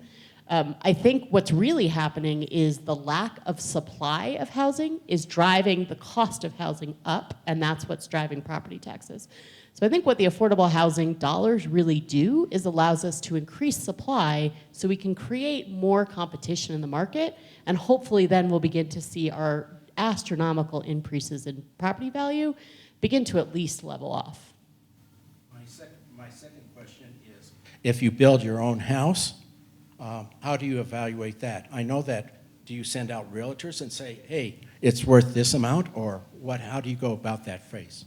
I think what's really happening is the lack of supply of housing is driving the cost of housing up, and that's what's driving property taxes. So I think what the affordable housing dollars really do is allows us to increase supply so we can create more competition in the market, and hopefully then we'll begin to see our astronomical increases in property value begin to at least level off. My second question is, if you build your own house, how do you evaluate that? I know that, do you send out realtors and say, hey, it's worth this amount, or what? How do you go about that phrase?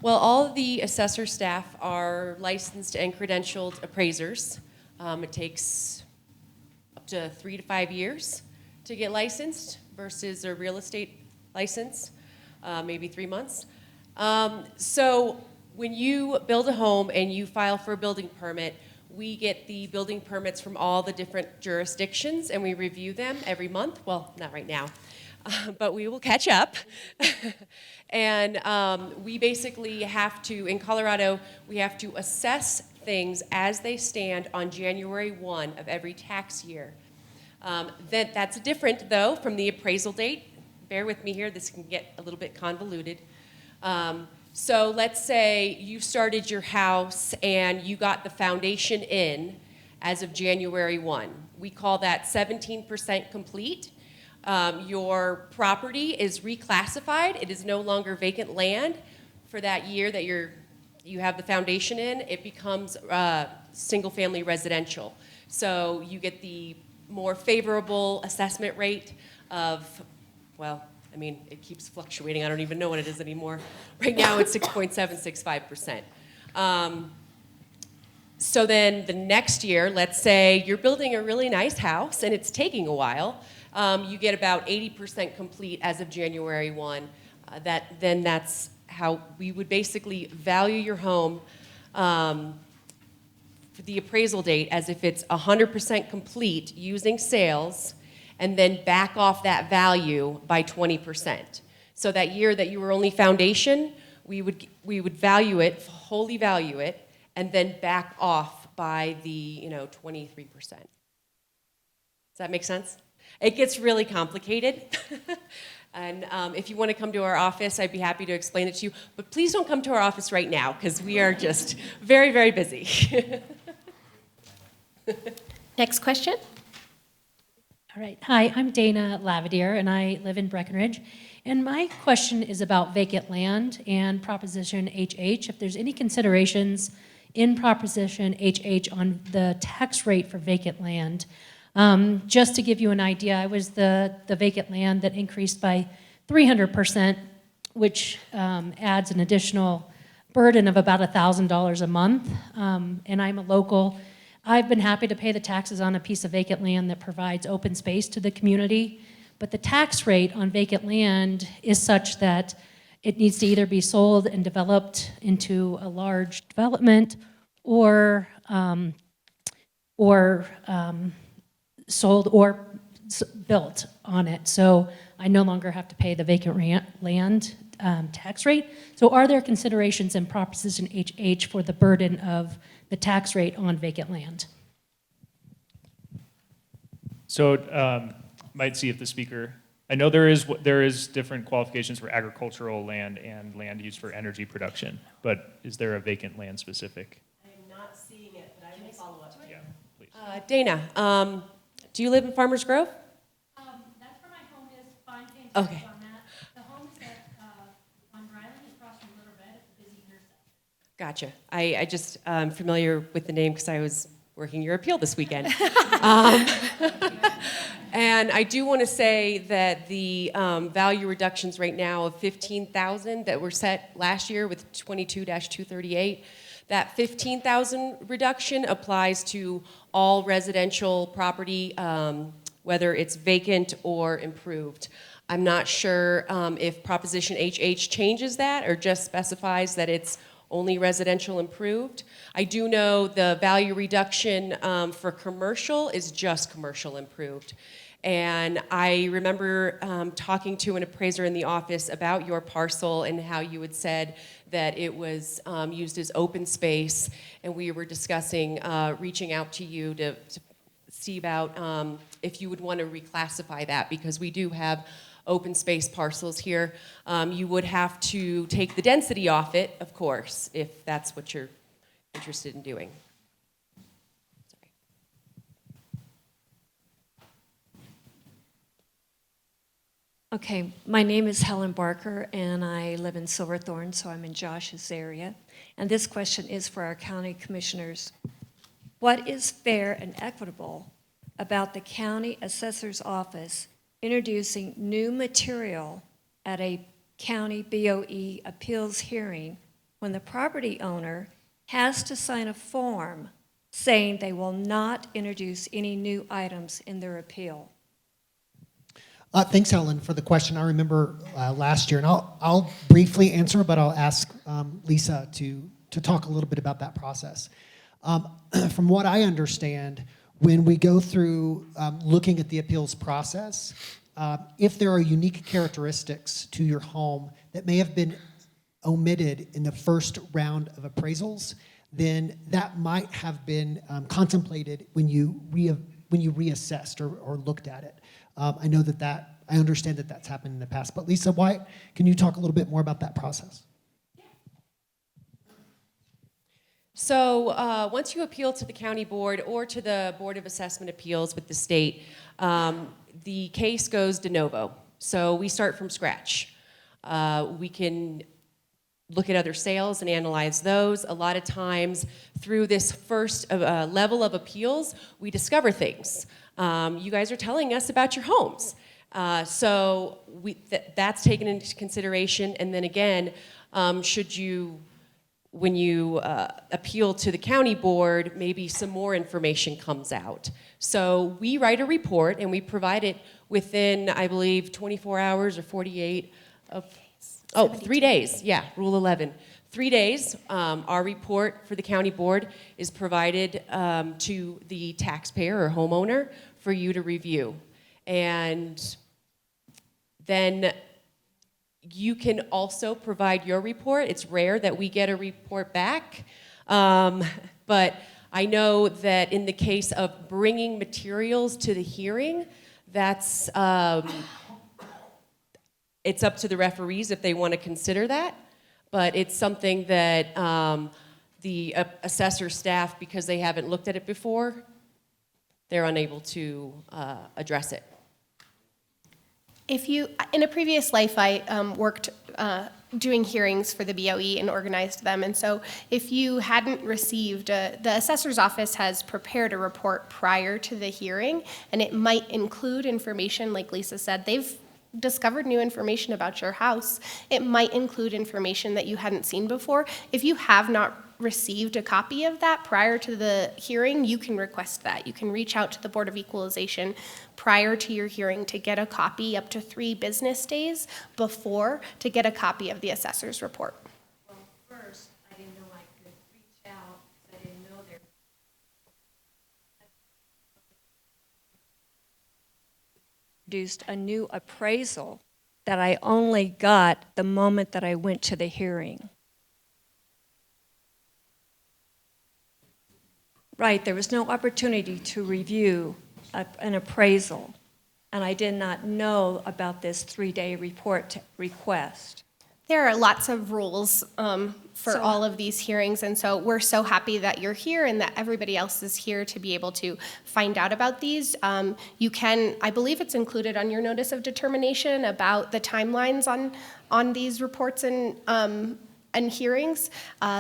Well, all of the assessor staff are licensed and credentialed appraisers. It takes up to 3 to 5 years to get licensed versus a real estate license, maybe 3 months. So when you build a home and you file for a building permit, we get the building permits from all the different jurisdictions and we review them every month. Well, not right now, but we will catch up. And we basically have to, in Colorado, we have to assess things as they stand on January 1 of every tax year. That's different, though, from the appraisal date. Bear with me here, this can get a little bit convoluted. So let's say you started your house and you got the foundation in as of January 1. We call that 17% complete. Your property is reclassified. It is no longer vacant land for that year that you have the foundation in. It becomes single-family residential. So you get the more favorable assessment rate of, well, I mean, it keeps fluctuating. I don't even know what it is anymore. Right now, it's 6.765%. So then the next year, let's say you're building a really nice house and it's taking a while. You get about 80% complete as of January 1. Then that's how we would basically value your home for the appraisal date as if it's 100% complete using sales, and then back off that value by 20%. So that year that you were only foundation, we would value it, wholly value it, and then back off by the 23%. Does that make sense? It gets really complicated. And if you want to come to our office, I'd be happy to explain it to you. But please don't come to our office right now, because we are just very, very busy. Next question. All right. Hi, I'm Dana Lavadier, and I live in Breckenridge. And my question is about vacant land and Proposition HH. If there's any considerations in Proposition HH on the tax rate for vacant land. Just to give you an idea, I was the vacant land that increased by 300%, which adds an additional burden of about $1,000 a month. And I'm a local. I've been happy to pay the taxes on a piece of vacant land that provides open space to the community, but the tax rate on vacant land is such that it needs to either be sold and developed into a large development or sold or built on it. So I no longer have to pay the vacant land tax rate. So are there considerations in Proposition HH for the burden of the tax rate on vacant land? So might see if the speaker, I know there is different qualifications for agricultural land and land used for energy production, but is there a vacant land specific? I am not seeing it, but I will follow up. Yeah, please. Dana, do you live in Farmers Grove? That's where my home is, Fontaine Okay. on that. The home is on Ryland, across from Riverbed, at the busy intersection. Gotcha. I just familiar with the name because I was working your appeal this weekend. And I do want to say that the value reductions right now of 15,000 that were set last year with 22-238, that 15,000 reduction applies to all residential property, whether it's vacant or improved. I'm not sure if Proposition HH changes that or just specifies that it's only residential improved. I do know the value reduction for commercial is just commercial improved. And I remember talking to an appraiser in the office about your parcel and how you had said that it was used as open space, and we were discussing reaching out to you to see about if you would want to reclassify that, because we do have open space parcels here. You would have to take the density off it, of course, if that's what you're interested in doing. Sorry. Okay, my name is Helen Barker, and I live in Silverthorne, so I'm in Josh's area. And this question is for our county commissioners. What is fair and equitable about the county assessor's office introducing new material at a county BOE appeals hearing when the property owner has to sign a form saying they will not introduce any new items in their appeal? Thanks, Helen, for the question. I remember last year, and I'll briefly answer, but I'll ask Lisa to talk a little bit about that process. From what I understand, when we go through looking at the appeals process, if there are unique characteristics to your home that may have been omitted in the first round of appraisals, then that might have been contemplated when you reassessed or looked at it. I know I understand that that's happened in the past. But Lisa, can you talk a little bit more about that process? So once you appeal to the county board or to the Board of Assessment Appeals with the state, the case goes de novo. So we start from scratch. We can look at other sales and analyze those. A lot of times through this first level of appeals, we discover things. You guys are telling us about your homes. So that's taken into consideration. And then again, when you appeal to the county board, maybe some more information comes out. So we write a report and we provide it within, I believe, 24 hours or 48 of, 3 days, yeah, Rule 11. 3 days, our report for the county board is provided to the taxpayer or homeowner for you to review. And then you can also provide your report. It's rare that we get a report back, but I know that in the case of bringing materials to the hearing, that's it's up to the referees if they want to consider that, but it's something that the assessor staff, because they haven't looked at it before, they're unable to address it. In a previous life, I worked doing hearings for the BOE and organized them. And so if you hadn't received, the assessor's office has prepared a report prior to the hearing, and it might include information, like Lisa said, they've discovered new information about your house. It might include information that you hadn't seen before. If you have not received a copy of that prior to the hearing, you can request that. You can reach out to the Board of Equalization prior to your hearing to get a copy up to 3 business days before to get a copy of the assessor's report. Well, first, I didn't know I could reach out, because I didn't know there. Produced a new appraisal that I only got the moment that I went to the hearing. Right, there was no opportunity to review an appraisal, and I did not know about this 3-day report request. There are lots of rules for So- all of these hearings, and so we're so happy that you're here and that everybody else is here to be able to find out about these. You can, I believe it's included on your notice of determination about the timelines on these reports and hearings.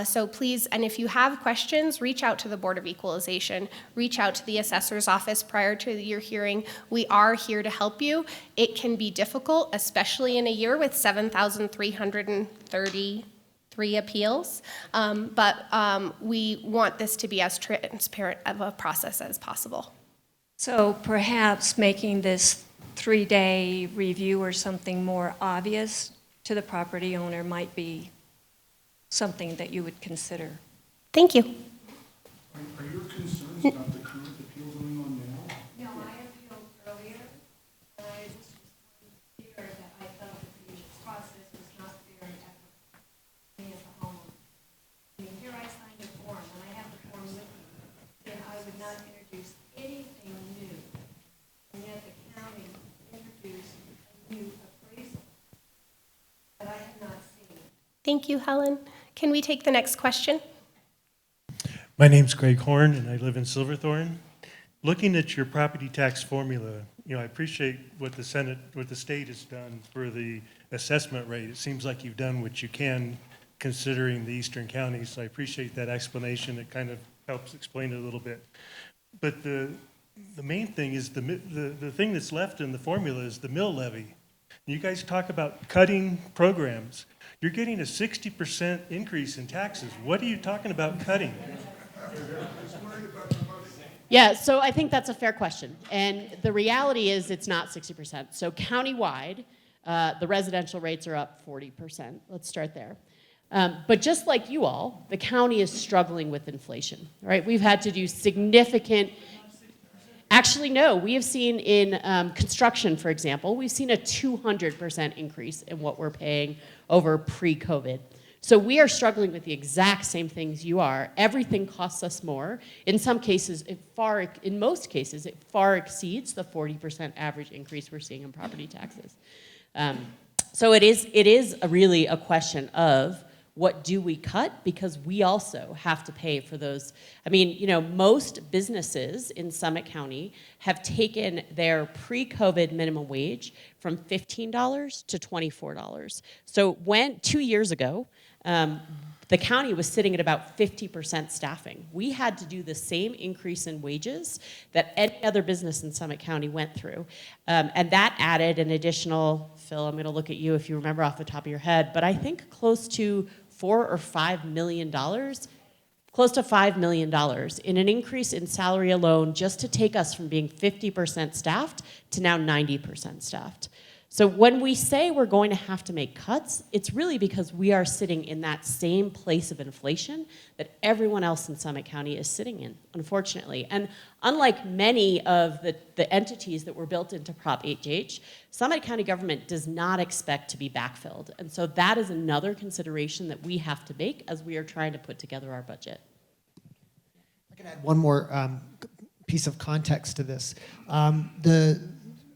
So please, and if you have questions, reach out to the Board of Equalization, reach out to the assessor's office prior to your hearing. We are here to help you. It can be difficult, especially in a year with 7,333 appeals, but we want this to be as transparent of a process as possible. So perhaps making this 3-day review or something more obvious to the property owner might be something that you would consider. Thank you. Are your concerns about the current appeal going on now? No, I appealed earlier, and I just was clear that I felt that the process was not fair and equitable to me as a homeowner. I mean, here I signed a form, and I have the form with me, and I would not introduce anything new, and yet the county introduced a new appraisal that I have not seen. Thank you, Helen. Can we take the next question? My name's Greg Horn, and I live in Silverthorne. Looking at your property tax formula, I appreciate what the state has done for the assessment rate. It seems like you've done what you can considering the eastern counties. So I appreciate that explanation. It kind of helps explain it a little bit. But the main thing is the thing that's left in the formula is the mill levy. You guys talk about cutting programs. You're getting a 60% increase in taxes. What are you talking about cutting? Yeah, so I think that's a fair question. And the reality is it's not 60%. So countywide, the residential rates are up 40%. Let's start there. But just like you all, the county is struggling with inflation, right? We've had to do significant. Actually, no, we have seen in construction, for example, we've seen a 200% increase in what we're paying over pre-COVID. So we are struggling with the exact same things you are. Everything costs us more. In some cases, in most cases, it far exceeds the 40% average increase we're seeing in property taxes. So it is really a question of what do we cut? Because we also have to pay for those. I mean, most businesses in Summit County have taken their pre-COVID minimum wage from $15 to $24. So 2 years ago, the county was sitting at about 50% staffing. We had to do the same increase in wages that any other business in Summit County went through. And that added an additional, Phil, I'm gonna look at you if you remember off the top of your head, but I think close to $4 or $5 million, close to $5 million in an increase in salary alone just to take us from being 50% staffed to now 90% staffed. So when we say we're going to have to make cuts, it's really because we are sitting in that same place of inflation that everyone else in Summit County is sitting in, unfortunately. And unlike many of the entities that were built into Prop HH, Summit County government does not expect to be backfilled. And so that is another consideration that we have to make as we are trying to put together our budget. I can add one more piece of context to this. The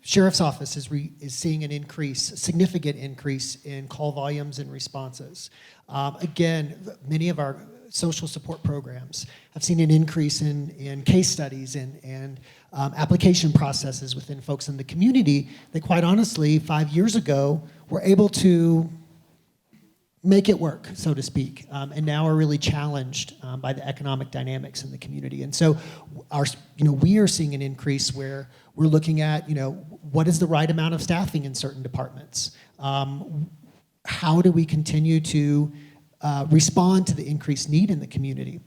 Sheriff's Office is seeing a significant increase in call volumes and responses. Again, many of our social support programs have seen an increase in case studies and application processes within folks in the community that, quite honestly, 5 years ago were able to make it work, so to speak, and now are really challenged by the economic dynamics in the community. And so, we are seeing an increase where we're looking at, what is the right amount of staffing in certain departments? How do we continue to respond to the increased need in the community?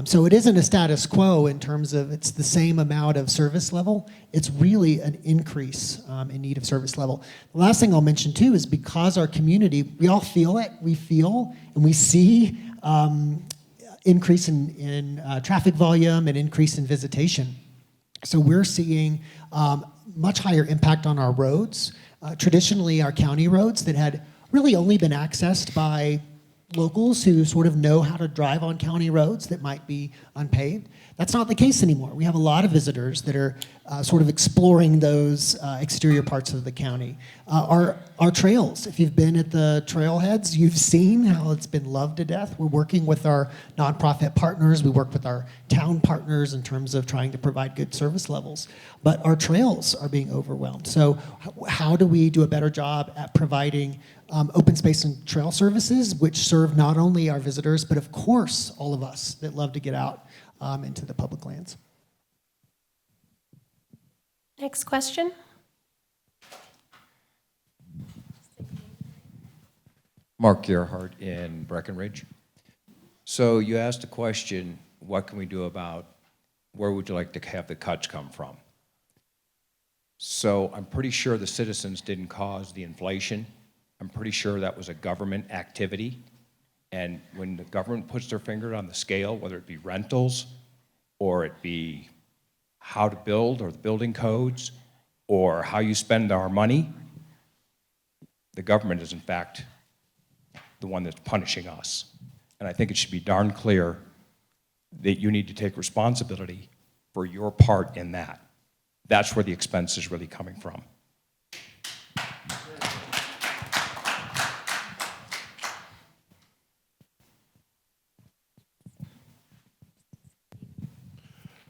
So it isn't a status quo in terms of it's the same amount of service level. It's really an increase in need of service level. The last thing I'll mention too is because our community, we all feel it. We feel and we see increase in traffic volume and increase in visitation. So we're seeing much higher impact on our roads. Traditionally, our county roads that had really only been accessed by locals who sort of know how to drive on county roads that might be unpaved. That's not the case anymore. We have a lot of visitors that are sort of exploring those exterior parts of the county. Our trails, if you've been at the trailheads, you've seen how it's been loved to death. We're working with our nonprofit partners. We work with our town partners in terms of trying to provide good service levels. But our trails are being overwhelmed. So how do we do a better job at providing open space and trail services, which serve not only our visitors, but of course, all of us that love to get out into the public lands. Next question. Mark Gerhardt in Breckenridge. So you asked the question, what can we do about where would you like to have the cuts come from? So I'm pretty sure the citizens didn't cause the inflation. I'm pretty sure that was a government activity. And when the government puts their finger on the scale, whether it be rentals or it be how to build or the building codes or how you spend our money, the government is in fact the one that's punishing us. And I think it should be darn clear that you need to take responsibility for your part in that. That's where the expense is really coming from.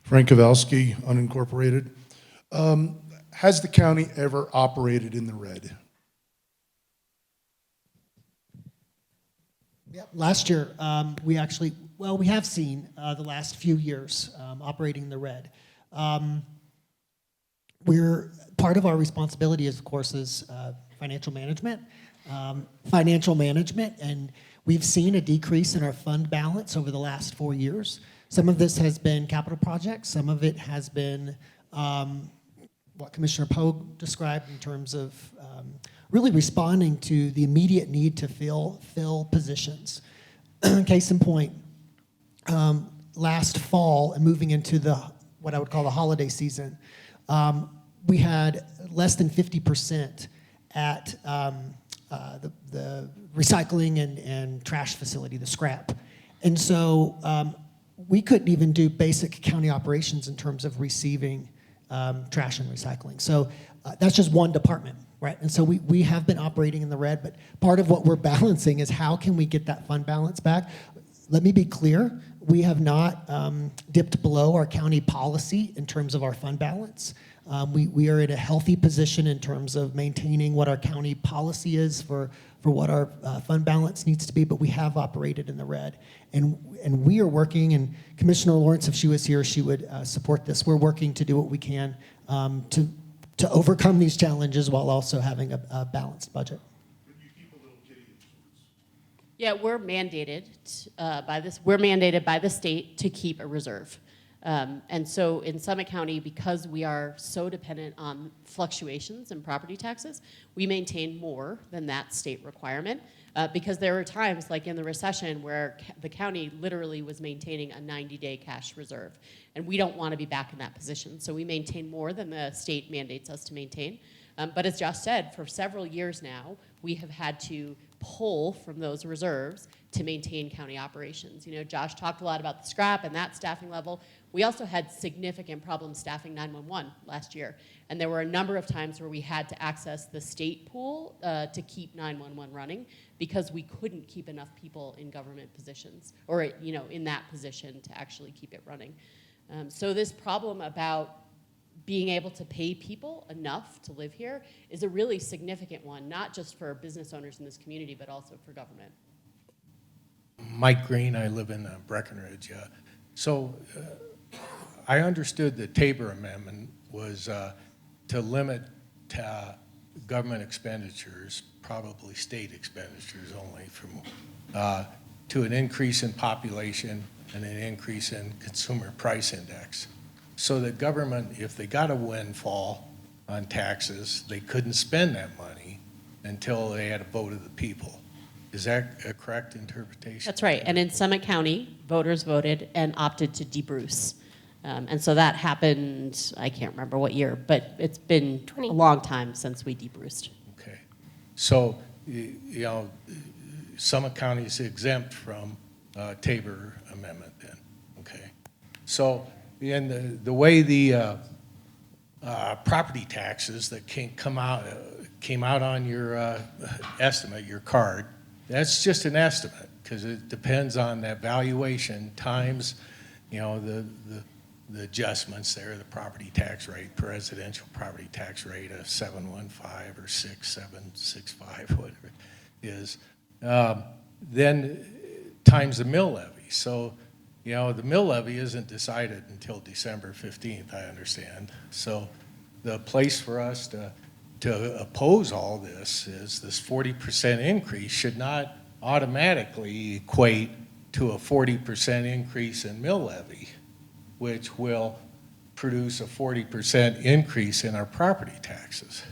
Frank Kowalski, unincorporated. Has the county ever operated in the red? Yeah, last year, we have seen the last few years operating in the red. Part of our responsibility, of course, is financial management. And we've seen a decrease in our fund balance over the last 4 years. Some of this has been capital projects. Some of it has been what Commissioner Pogue described in terms of really responding to the immediate need to fill positions. Case in point, last fall and moving into what I would call the holiday season, we had less than 50% at the recycling and trash facility, the scrap. And so we couldn't even do basic county operations in terms of receiving trash and recycling. So that's just one department, right? And so we have been operating in the red, but part of what we're balancing is how can we get that fund balance back? Let me be clear, we have not dipped below our county policy in terms of our fund balance. We are in a healthy position in terms of maintaining what our county policy is for what our fund balance needs to be, but we have operated in the red. And we are working, and Commissioner Lawrence, if she was here, she would support this. We're working to do what we can to overcome these challenges while also having a balanced budget. Yeah, we're mandated by the state to keep a reserve. And so in Summit County, because we are so dependent on fluctuations in property taxes, we maintain more than that state requirement. Because there were times, like in the recession, where the county literally was maintaining a 90-day cash reserve. And we don't want to be back in that position. So we maintain more than the state mandates us to maintain. But as Josh said, for several years now, we have had to pull from those reserves to maintain county operations. You know, Josh talked a lot about the scrap and that staffing level. We also had significant problems staffing 911 last year. And there were a number of times where we had to access the state pool to keep 911 running because we couldn't keep enough people in government positions or, you know, in that position to actually keep it running. So this problem about being able to pay people enough to live here is a really significant one, not just for business owners in this community, but also for government. Mike Green, I live in Breckenridge. I understood the Tabor Amendment was to limit government expenditures, probably state expenditures only, to an increase in population and an increase in consumer price index. So the government, if they got a windfall on taxes, they couldn't spend that money until they had a vote of the people. Is that a correct interpretation? That's right. And in Summit County, voters voted and opted to debruce. And so that happened, I can't remember what year, but it's been a long time since we debruced. Okay. So, you know, Summit County is exempt from Tabor Amendment then, okay? So, and the way the property taxes that came out on your estimate, your card, that's just an estimate, because it depends on that valuation times, you know, the adjustments there, the property tax rate, residential property tax rate of 715 or 6765, whatever it is, then times the mill levy. So, you know, the mill levy isn't decided until December 15th, I understand. So the place for us to oppose all this is this 40% increase should not automatically equate to a 40% increase in mill levy, which will produce a 40% increase in our property taxes.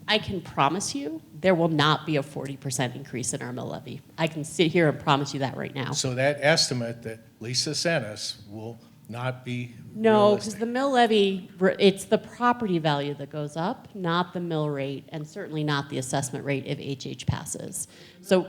I can promise you there will not be a 40% increase in our mill levy. I can sit here and promise you that right now. So that estimate that Lisa sent us will not be No, because realistic. the mill levy, it's the property value that goes up, not the mill rate, and certainly not the assessment rate if HH passes. So,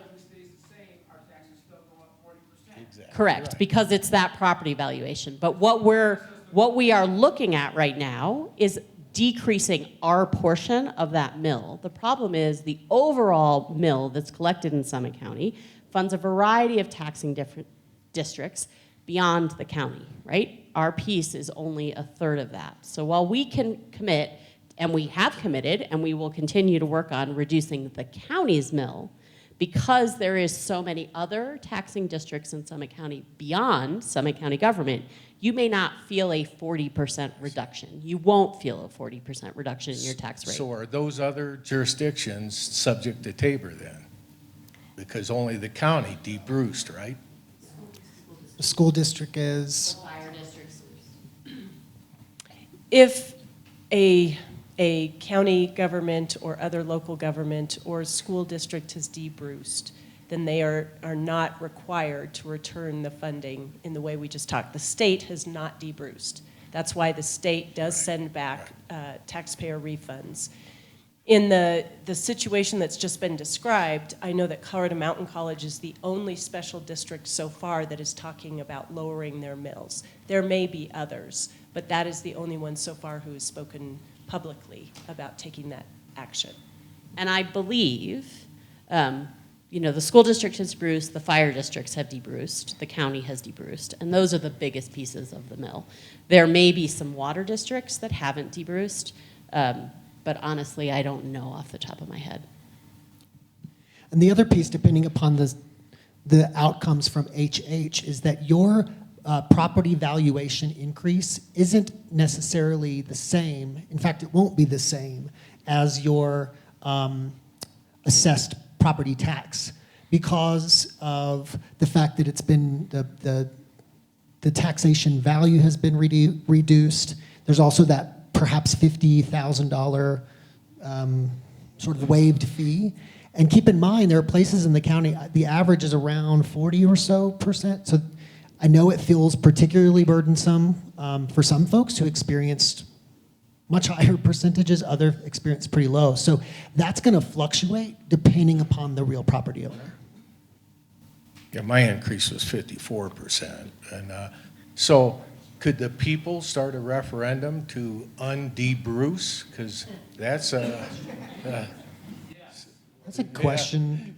correct, Right. because it's that property valuation. But what we are looking at right now is decreasing our portion of that mill. The problem is the overall mill that's collected in Summit County funds a variety of taxing different districts beyond the county, right? Our piece is only a third of that. So while we can commit, and we have committed, and we will continue to work on reducing the county's mill, because there is so many other taxing districts in Summit County beyond Summit County government, you may not feel a 40% reduction. You won't feel a 40% reduction in your tax rate. So are those other jurisdictions subject to Tabor then? Because only the county de-Bruced, right? The school district is, If a county government or other local government or school district has de-Bruced, then they are not required to return the funding in the way we just talked. The state has not de-Bruced. That's why the state does send back taxpayer refunds. In the situation that's just been described, I know that Colorado Mountain College is the only special district so far that is talking about lowering their mills. There may be others, but that is the only one so far who has spoken publicly about taking that action. And I believe, you know, the school district has Bruced, the fire districts have de-Bruced, the county has de-Bruced, and those are the biggest pieces of the mill. There may be some water districts that haven't de-Bruced, but honestly, I don't know off the top of my head. and the other piece, depending upon the outcomes from HH, is that your property valuation increase isn't necessarily the same. In fact, it won't be the same as your assessed property tax because of the fact that it's been the taxation value has been reduced. There's also that perhaps $50,000 sort of waived fee. And keep in mind, there are places in the county, the average is around 40 or so percent. So I know it feels particularly burdensome for some folks who experienced much higher percentages, other experienced pretty low. So that's going to fluctuate depending upon the real property owner. Yeah, my increase was 54%. And so could the people start a referendum to unde-Bruce? Because that's a... That's a question.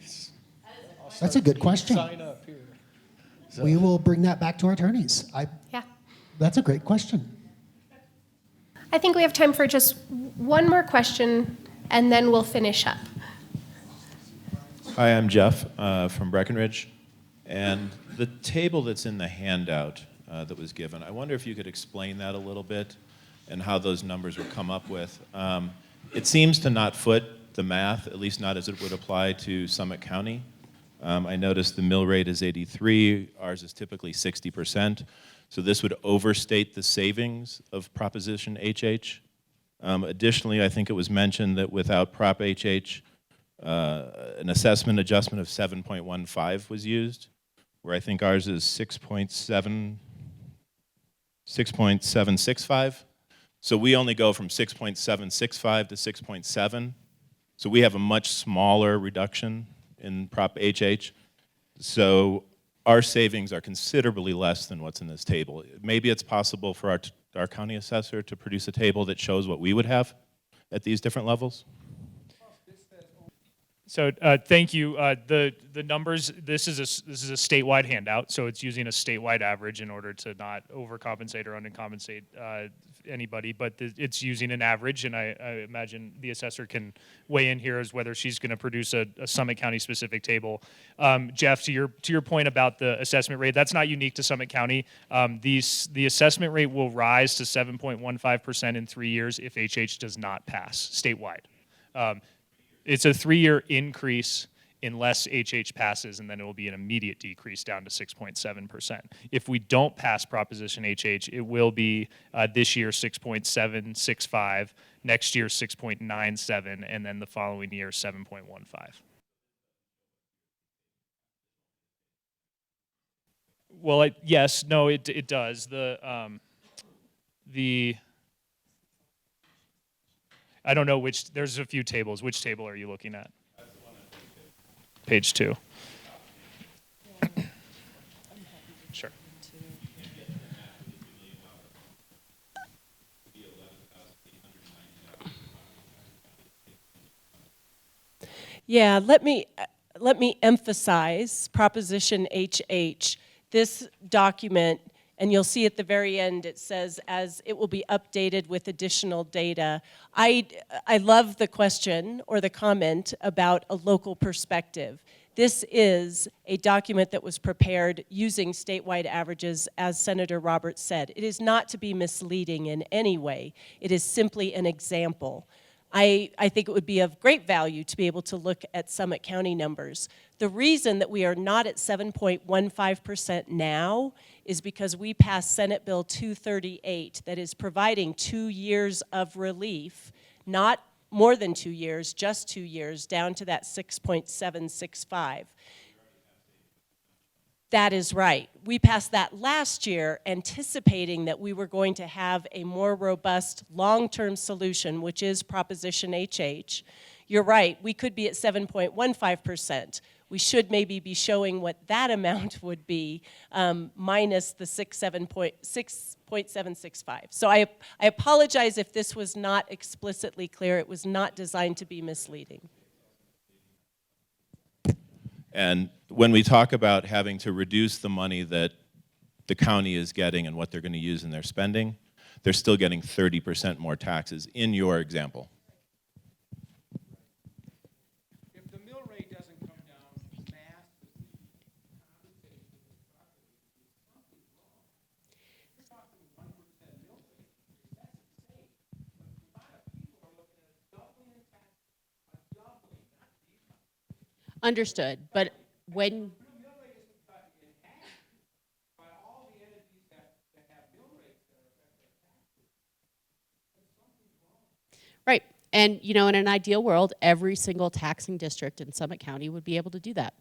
That's a good question. Sign up here. So- We will bring that back to our attorneys. Yeah. That's a great question. I think we have time for just one more question, and then we'll finish up. Hi, I'm Jeff from Breckenridge. And the table that's in the handout that was given, I wonder if you could explain that a little bit and how those numbers were come up with. It seems to not foot the math, at least not as it would apply to Summit County. I noticed the mill rate is 83, ours is typically 60%. So this would overstate the savings of Proposition HH. Additionally, I think it was mentioned that without Prop HH, an assessment adjustment of 7.15 was used, where I think ours is 6.765. So we only go from 6.765 to 6.7. So we have a much smaller reduction in Prop HH. So our savings are considerably less than what's in this table. Maybe it's possible for our county assessor to produce a table that shows what we would have at these different levels? So thank you. The numbers. This is a statewide handout, so it's using a statewide average in order to not overcompensate or undercompensate anybody. But it's using an average, and I imagine the assessor can weigh in here as whether she's going to produce a Summit County specific table. Jeff, to your point about the assessment rate, that's not unique to Summit County. The assessment rate will rise to 7.15% in 3 years if HH does not pass statewide. It's a 3-year increase unless HH passes, and then it will be an immediate decrease down to 6.7%. If we don't pass Proposition HH, it will be this year 6.765, next year 6.97, and then the following year 7.15. Well, yes, no, it does. I don't know which, there's a few tables. Which table are you looking at? Page 2. Sure. Yeah, let me emphasize Proposition HH. This document, and you'll see at the very end, it says, as it will be updated with additional data. I love the question or the comment about a local perspective. This is a document that was prepared using statewide averages, as Senator Roberts said. It is not to be misleading in any way. It is simply an example. I think it would be of great value to be able to look at Summit County numbers. The reason that we are not at 7.15% now is because we passed Senate Bill 238 that is providing 2 years of relief, not more than 2 years, just 2 years, down to that 6.765. That is right. We passed that last year anticipating that we were going to have a more robust long-term solution, which is Proposition HH. You're right, we could be at 7.15%. We should maybe be showing what that amount would be minus the 6.765. So I apologize if this was not explicitly clear. It was not designed to be misleading. And when we talk about having to reduce the money that the county is getting and what they're going to use in their spending, they're still getting 30% more taxes in your example. If the mill rate doesn't come down fast, something's wrong. You're talking 1% mill rate. That's insane. But a lot of people are looking at doubling in tax, doubling, not decreasing. Understood, but when... Right, and you know, in an ideal world, every single taxing district in Summit County would be able to do that.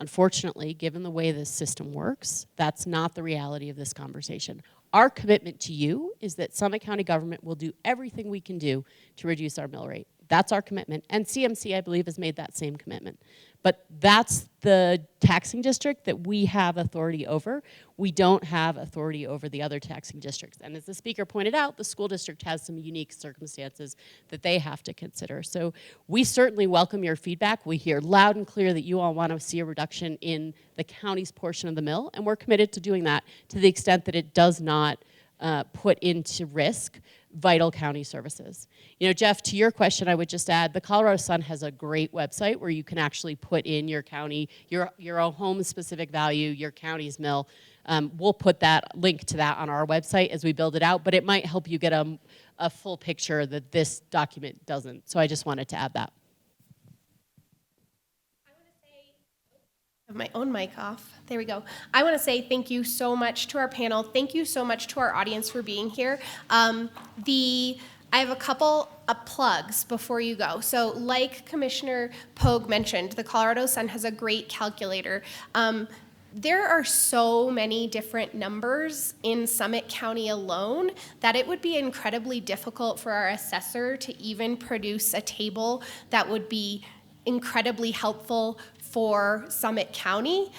Unfortunately, given the way this system works, that's not the reality of this conversation. Our commitment to you is that Summit County government will do everything we can do to reduce our mill rate. That's our commitment, and CMC, I believe, has made that same commitment. But that's the taxing district that we have authority over. We don't have authority over the other taxing districts. And as the speaker pointed out, the school district has some unique circumstances that they have to consider. So we certainly welcome your feedback. We hear loud and clear that you all want to see a reduction in the county's portion of the mill, and we're committed to doing that to the extent that it does not put into risk vital county services. You know, Jeff, to your question, I would just add, the Colorado Sun has a great website where you can actually put in your county, your own home-specific value, your county's mill. We'll put that link to that on our website as we build it out, but it might help you get a full picture that this document doesn't. So I just wanted to add that. My own mic off. There we go. I want to say thank you so much to our panel. Thank you so much to our audience for being here. I have a couple of plugs before you go. So like Commissioner Pogue mentioned, the Colorado Sun has a great calculator. There are so many different numbers in Summit County alone that it would be incredibly difficult for our assessor to even produce a table that would be incredibly helpful for Summit County.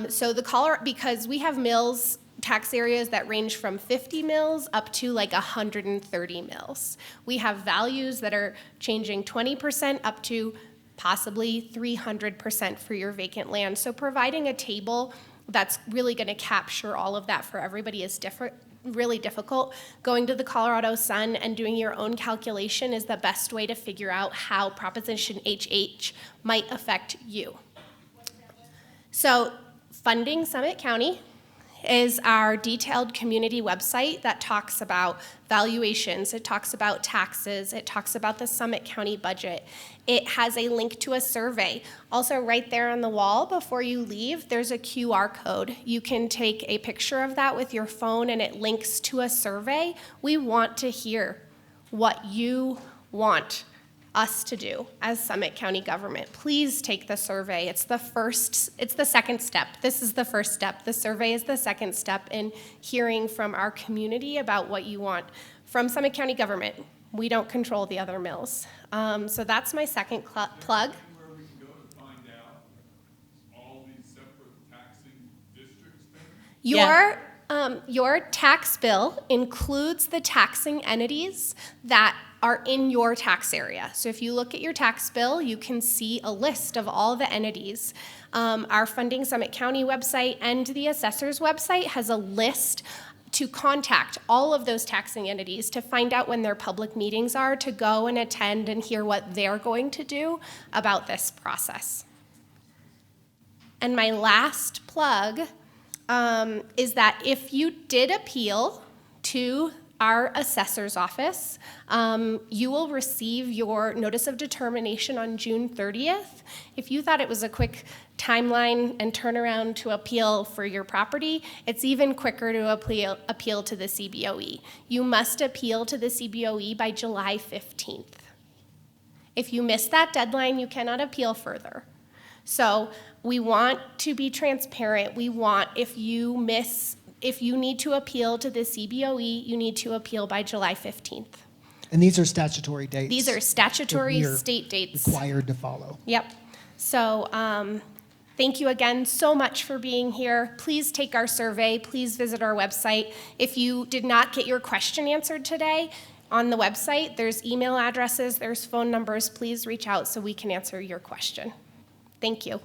So the Colorado, because we have mills, tax areas that range from 50 mills up to like 130 mills. We have values that are changing 20% up to possibly 300% for your vacant land. So providing a table that's really going to capture all of that for everybody is really difficult. Going to the Colorado Sun and doing your own calculation is the best way to figure out how Proposition HH might affect you. So funding Summit County is our detailed community website that talks about valuations, it talks about taxes, it talks about the Summit County budget. It has a link to a survey. Also right there on the wall before you leave, there's a QR code. You can take a picture of that with your phone and it links to a survey. We want to hear what you want us to do as Summit County government. Please take the survey. It's the second step. This is the first step. The survey is the second step in hearing from our community about what you want from Summit County government. We don't control the other mills. So that's my second plug. Your tax bill includes the taxing entities that are in your tax area. So if you look at your tax bill, you can see a list of all the entities. Our Funding Summit County website and the assessor's website has a list to contact all of those taxing entities to find out when their public meetings are, to go and attend and hear what they're going to do about this process. And my last plug is that if you did appeal to our assessor's office, you will receive your notice of determination on June 30th. If you thought it was a quick timeline and turnaround to appeal for your property, it's even quicker to appeal to the CBOE. You must appeal to the CBOE by July 15th. If you miss that deadline, you cannot appeal further. So we want to be transparent. We want, if you need to appeal to the CBOE, you need to appeal by July 15th. And these are statutory dates. These are statutory that we are state dates. required to follow. Yep. So thank you again so much for being here. Please take our survey. Please visit our website. If you did not get your question answered today, on the website, there's email addresses, there's phone numbers. Please reach out so we can answer your question. Thank you.